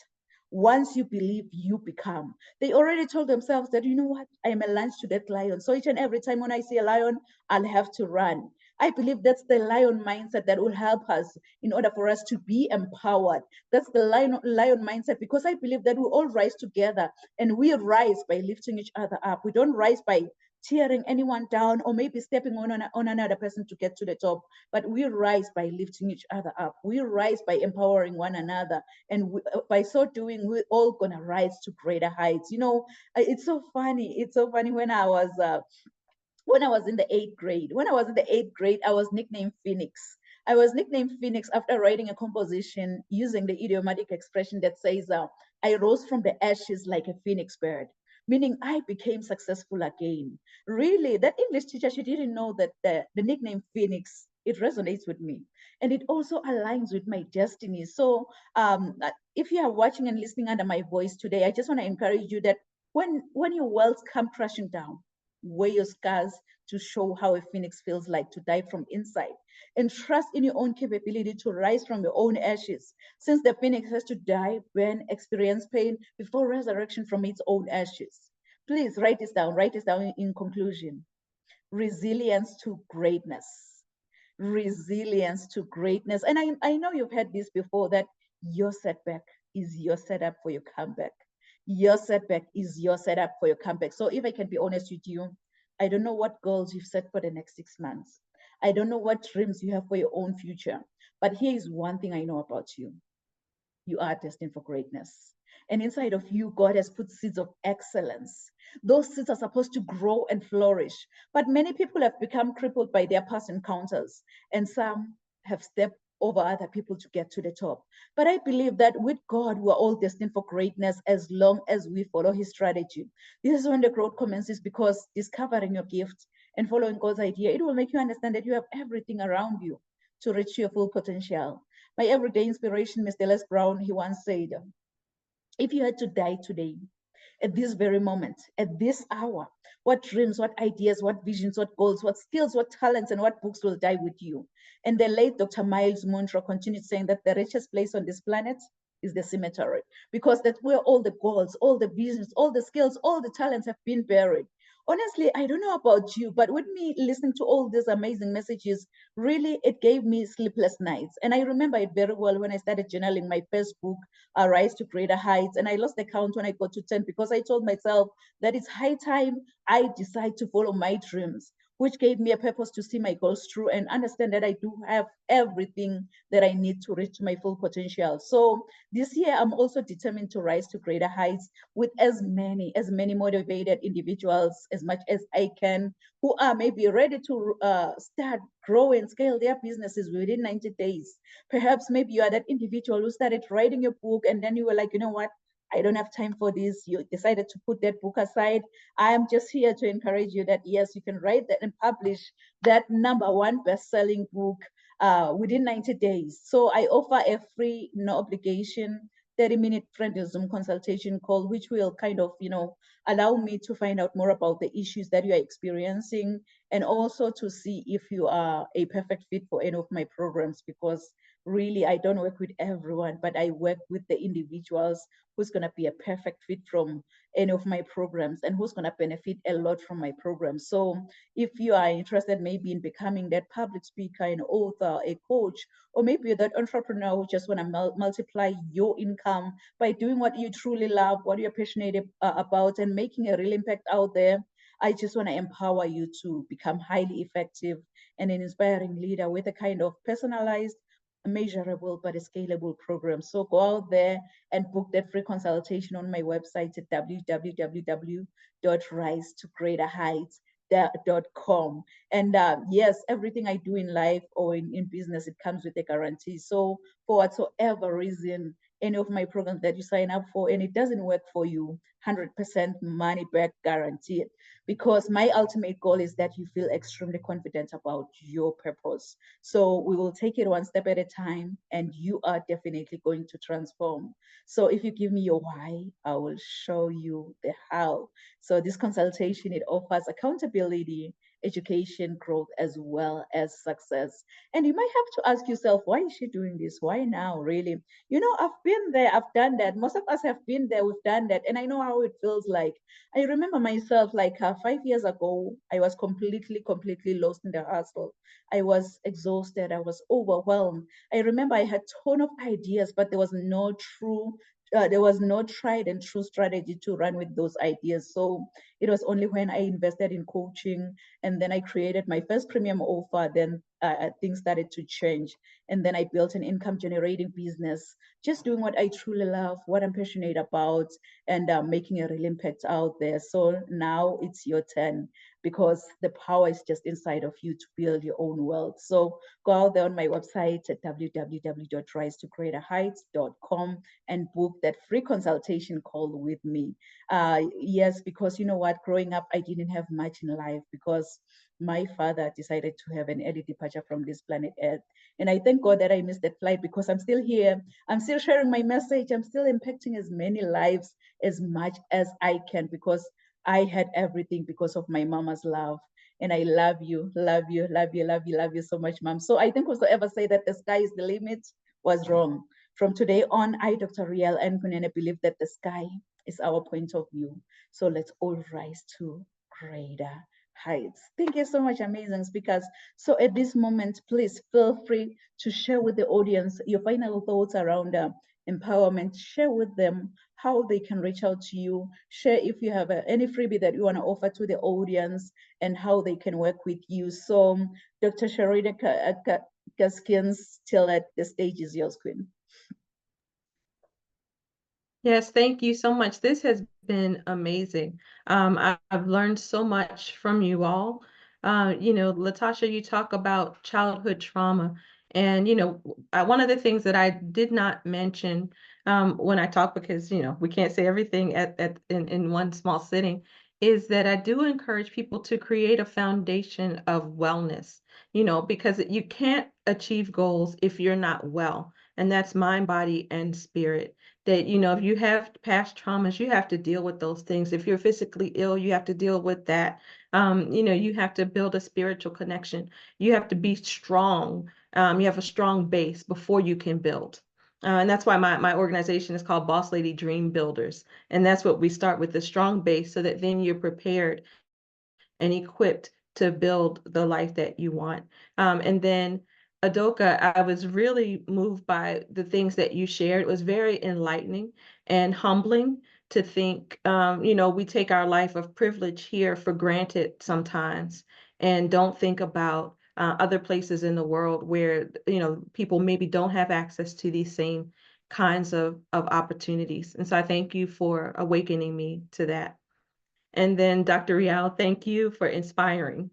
Once you believe, you become. They already told themselves that, you know what, I am a lunch to that lion. So each and every time when I see a lion, I'll have to run. I believe that's the lion mindset that will help us in order for us to be empowered. That's the lion mindset, because I believe that we all rise together, and we rise by lifting each other up. We don't rise by tearing anyone down or maybe stepping on another person to get to the top, but we rise by lifting each other up. We rise by empowering one another, and by so doing, we're all gonna rise to greater heights. You know, it's so funny. It's so funny when I was in the 8th grade. When I was in the 8th grade, I was nicknamed Phoenix. I was nicknamed Phoenix after writing a composition using the idiomatic expression that says, I rose from the ashes like a phoenix bird, meaning I became successful again. Really, that English teacher, she didn't know that the nickname Phoenix, it resonates with me. And it also aligns with my destiny. So if you are watching and listening under my voice today, I just want to encourage you that when your worlds come crashing down, wear your scars to show how a phoenix feels like to die from inside, and trust in your own capability to rise from your own ashes, since the phoenix has to die, burn, experience pain before resurrection from its own ashes. Please write this down. Write this down in conclusion. Resilience to greatness. Resilience to greatness. And I know you've heard this before, that your setback is your setup for your comeback. Your setback is your setup for your comeback. So if I can be honest with you, I don't know what goals you've set for the next 6 months. I don't know what dreams you have for your own future. But here is one thing I know about you. You are destined for greatness. And inside of you, God has put seeds of excellence. Those seeds are supposed to grow and flourish. But many people have become crippled by their past encounters, and some have stepped over other people to get to the top. But I believe that with God, we're all destined for greatness as long as we follow his strategy. This is when the growth commences, because discovering your gift and following God's idea, it will make you understand that you have everything around you to reach your full potential. My everyday inspiration, Mr. Les Brown, he once said, if you had to die today, at this very moment, at this hour, what dreams, what ideas, what visions, what goals, what skills, what talents, and what books will die with you? And the late Dr. Miles Monroe continued saying that the richest place on this planet is the cemetery, because that's where all the goals, all the visions, all the skills, all the talents have been buried. Honestly, I don't know about you, but with me listening to all these amazing messages, really, it gave me sleepless nights. And I remember it very well when I started journaling my first book, Rise to Greater Heights. And I lost the count when I got to 10, because I told myself that it's high time I decide to follow my dreams, which gave me a purpose to see my goals through and understand that I do have everything that I need to reach my full potential. So this year, I'm also determined to rise to greater heights with as many motivated individuals as much as I can, who are maybe ready to start, grow, and scale their businesses within 90 days. Perhaps maybe you are that individual who started writing your book and then you were like, you know what? I don't have time for this. You decided to put that book aside. I am just here to encourage you that yes, you can write that and publish that #1 best-selling book within 90 days. So I offer a free, no obligation 30-minute friendly Zoom consultation call, which will kind of, allow me to find out more about the issues that you are experiencing, and also to see if you are a perfect fit for any of my programs, because really I don't work with everyone, but I work with the individuals who's going to be a perfect fit from any of my programs and who's going to benefit a lot from my program. So if you are interested maybe in becoming that public speaker, an author, a coach, or maybe you're that entrepreneur who just want to multiply your income by doing what you truly love, what you're passionate about, and making a real impact out there, I just want to empower you to become highly effective and an inspiring leader with a kind of personalized, measurable, but a scalable program. So go out there and book that free consultation on my website at www.risetogreaterheights.com. And yes, everything I do in life or in business, it comes with a guarantee. So for whatsoever reason, any of my programs that you sign up for and it doesn't work for you, 100% money back guaranteed, because my ultimate goal is that you feel extremely confident about your purpose. So we will take it one step at a time, and you are definitely going to transform. So if you give me your why, I will show you the how. So this consultation, it offers accountability, education, growth, as well as success. And you might have to ask yourself, why is she doing this? Why now, really? I've been there, I've done that. Most of us have been there, we've done that. And I know how it feels like. I remember myself like 5 years ago, I was completely lost in the hustle. I was exhausted, I was overwhelmed. I remember I had a ton of ideas, but there was no tried and true strategy to run with those ideas. So it was only when I invested in coaching and then I created my first premium offer, then things started to change. And then I built an income generating business, just doing what I truly love, what I'm passionate about, and making a real impact out there. So now it's your turn, because the power is just inside of you to build your own wealth. So go out there on my website at www.risetogreaterheights.com and book that free consultation call with me. Yes, because you know what, growing up, I didn't have much in life because my father decided to have an early departure from this planet Earth. And I thank God that I missed that flight, because I'm still here. I'm still sharing my message. I'm still impacting as many lives as much as I can, because I had everything because of my mama's love. And I love you, love you, love you, love you, love you so much, Mom. So I think whosoever say that the sky is the limit was wrong. From today on, I, Dr. Riel Nkunene, believe that the sky is our point of view. So let's all rise to greater heights. Thank you so much, amazing speakers. So at this moment, please feel free to share with the audience your final thoughts around empowerment. Share with them how they can reach out to you. Share if you have any freebie that you want to offer to the audience and how they can work with you. So Dr. Sharita Gaskins, till the stage is yours, Queen. Yes, thank you so much. This has been amazing. I've learned so much from you all. Latasha, you talk about childhood trauma. And, one of the things that I did not mention when I talk, because, we can't say everything in one small sitting, is that I do encourage people to create a foundation of wellness, because you can't achieve goals if you're not well. And that's mind, body, and spirit. That, if you have past traumas, you have to deal with those things. If you're physically ill, you have to deal with that. You have to build a spiritual connection. You have to be strong. You have a strong base before you can build. And that's why my organization is called Boss Lady Dream Builders. And that's what we start with, the strong base, so that then you're prepared and equipped to build the life that you want. And then Adoka, I was really moved by the things that you shared. It was very enlightening and humbling to think, we take our life of privilege here for granted sometimes and don't think about other places in the world where, people maybe don't have access to these same kinds of opportunities. And so I thank you for awakening me to that. And then Dr. Rial, thank you for inspiring,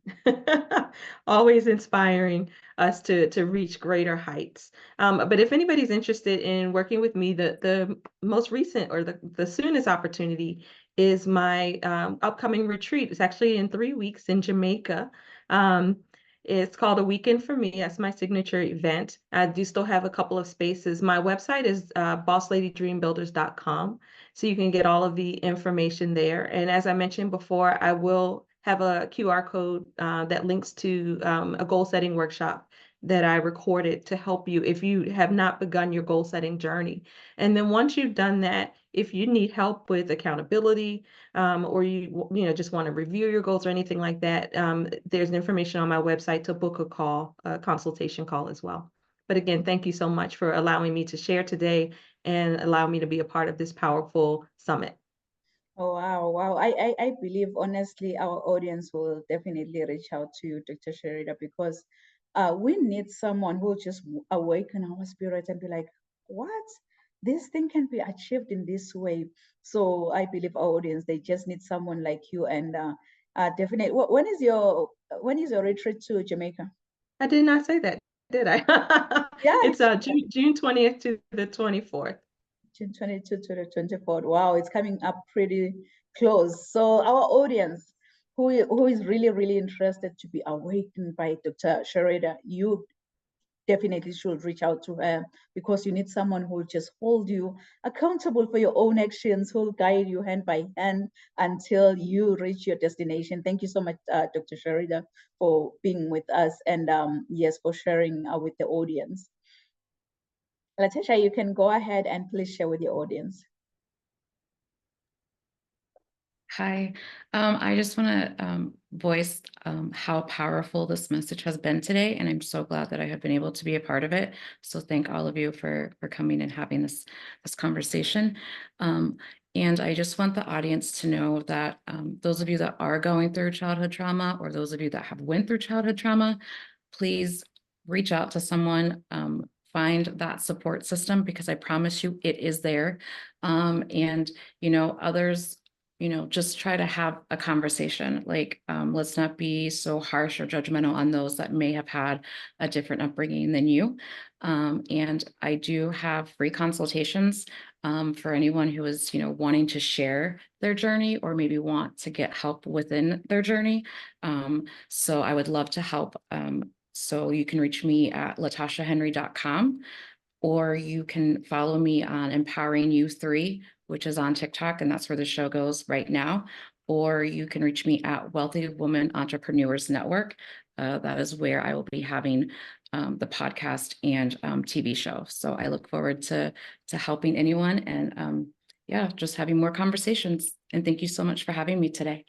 always inspiring us to reach greater heights. But if anybody's interested in working with me, the most recent or the soonest opportunity is my upcoming retreat. It's actually in 3 weeks in Jamaica. It's called A Weekend for Me. That's my signature event. I do still have a couple of spaces. My website is bossladydreambuilders.com. So you can get all of the information there. And as I mentioned before, I will have a QR code that links to a goal setting workshop that I recorded to help you if you have not begun your goal setting journey. And then once you've done that, if you need help with accountability or you just want to review your goals or anything like that, there's information on my website to book a consultation call as well. But again, thank you so much for allowing me to share today and allow me to be a part of this powerful summit. Oh, wow, wow. I believe, honestly, our audience will definitely reach out to you, Dr. Sherida, because we need someone who will just awaken our spirit and be like, what? This thing can be achieved in this way. So I believe our audience, they just need someone like you. And definitely, when is your retreat to Jamaica? I did not say that, did I? Yeah, It's June 20th to the 24th. June 22 to the 24th. Wow, it's coming up pretty close. So our audience who is really, really interested to be awakened by Dr. Sherida, you definitely should reach out to her, because you need someone who will just hold you accountable for your own actions, who will guide you hand by hand until you reach your destination. Thank you so much, Dr. Sherida, for being with us, and yes, for sharing with the audience. Latasha, you can go ahead and please share with your audience. Hi, I just want to voice how powerful this message has been today, and I'm so glad that I have been able to be a part of it. So thank all of you for coming and having this conversation. And I just want the audience to know that those of you that are going through childhood trauma, or those of you that have went through childhood trauma, please reach out to someone. Find that support system, because I promise you it is there. And others, just try to have a conversation. Like, let's not be so harsh or judgmental on those that may have had a different upbringing than you. And I do have free consultations for anyone who is, wanting to share their journey or maybe want to get help within their journey. So I would love to help. So you can reach me at latashahenry.com, or you can follow me on Empowering You 3, which is on TikTok, and that's where the show goes right now. Or you can reach me at Wealthy Woman Entrepreneurs Network. That is where I will be having the podcast and TV show. So I look forward to helping anyone, and just having more conversations. And thank you so much for having me today.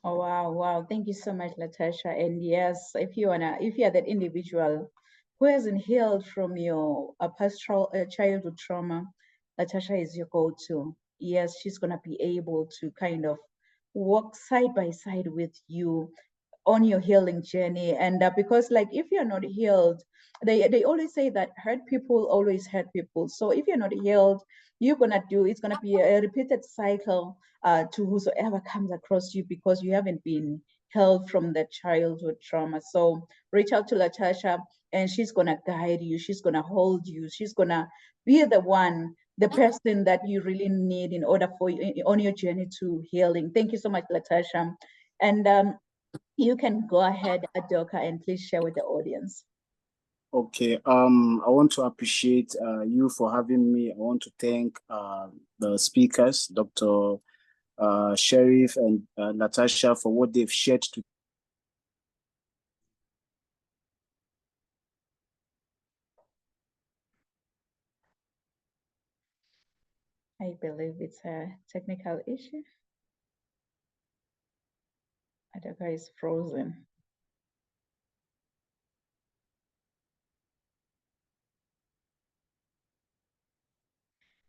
Oh, wow. Thank you so much, Latasha. And yes, if you are that individual who hasn't healed from your childhood trauma, Latasha is your go-to. Yes, she's gonna be able to kind of walk side by side with you on your healing journey. And because like if you're not healed, they always say that hurt people always hurt people. So if you're not healed, it's gonna be a repeated cycle to whosoever comes across you, because you haven't been healed from the childhood trauma. So reach out to Latasha, and she's gonna guide you, she's gonna hold you, she's gonna be the person that you really need in order for you on your journey to healing. Thank you so much, Latasha. And you can go ahead, Adoka, and please share with the audience. Okay, I want to appreciate you for having me. I want to thank the speakers, Dr. Sheriff and Latasha, for what they've shared today. I believe it's a technical issue. Adoka is frozen.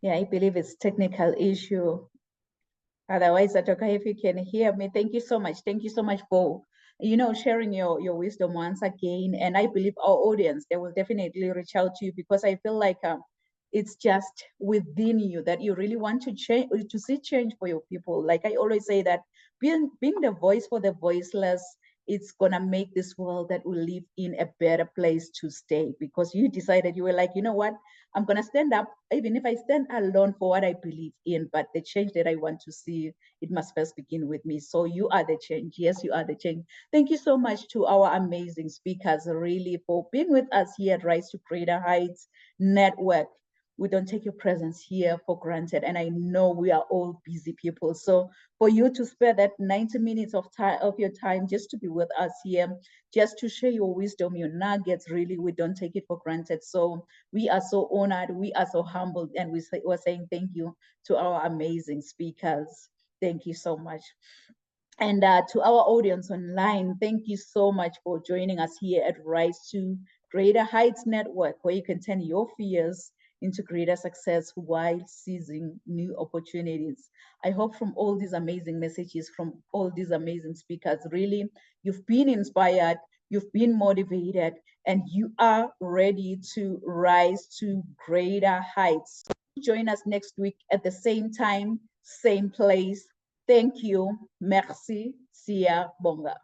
Yeah, I believe it's technical issue. Otherwise, Adoka, if you can hear me, thank you so much. Thank you so much for, sharing your wisdom once again. And I believe our audience, they will definitely reach out to you, because I feel like it's just within you that you really want to change, to see change for your people. Like I always say that being the voice for the voiceless, it's gonna make this world that we live in a better place to stay, because you decided, you were like, you know what, I'm gonna stand up, even if I stand alone, for what I believe in, but the change that I want to see, it must first begin with me. So you are the change. Yes, you are the change. Thank you so much to our amazing speakers, really, for being with us here at Rise to Greater Heights Network. We don't take your presence here for granted. And I know we are all busy people. So for you to spare that 90 minutes of your time just to be with us here, just to share your wisdom, your nuggets, really, we don't take it for granted. So we are so honored, we are so humbled, and we're saying thank you to our amazing speakers. Thank you so much. And to our audience online, thank you so much for joining us here at Rise to Greater Heights Network, where you can turn your fears into greater success while seizing new opportunities. I hope from all these amazing messages, from all these amazing speakers, really, you've been inspired, you've been motivated, and you are ready to rise to greater heights. So join us next week at the same time, same place. Thank you. Merci. Sia Bonga.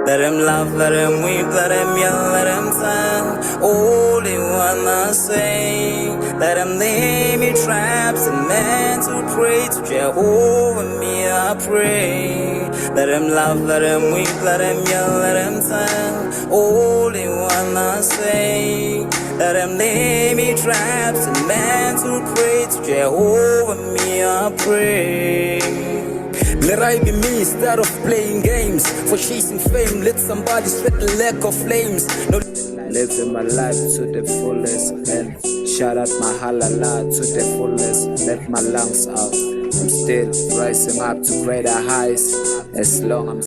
Let him laugh, let him weep, let him yell, let him sing. All they wanna say. Let him lay me traps and men to pray to Jehovah, me I pray. Let him laugh, let him weep, let him yell, let him sing. All they wanna say. Let him lay me traps and men to pray to Jehovah, me I pray. Let I be me instead of playing games. For chasing fame, let somebody sweat the lack of flames. No, living my life to the fullest, and shout out my halala to the fullest. Let my lungs out. I'm still rising up to greater heights as long as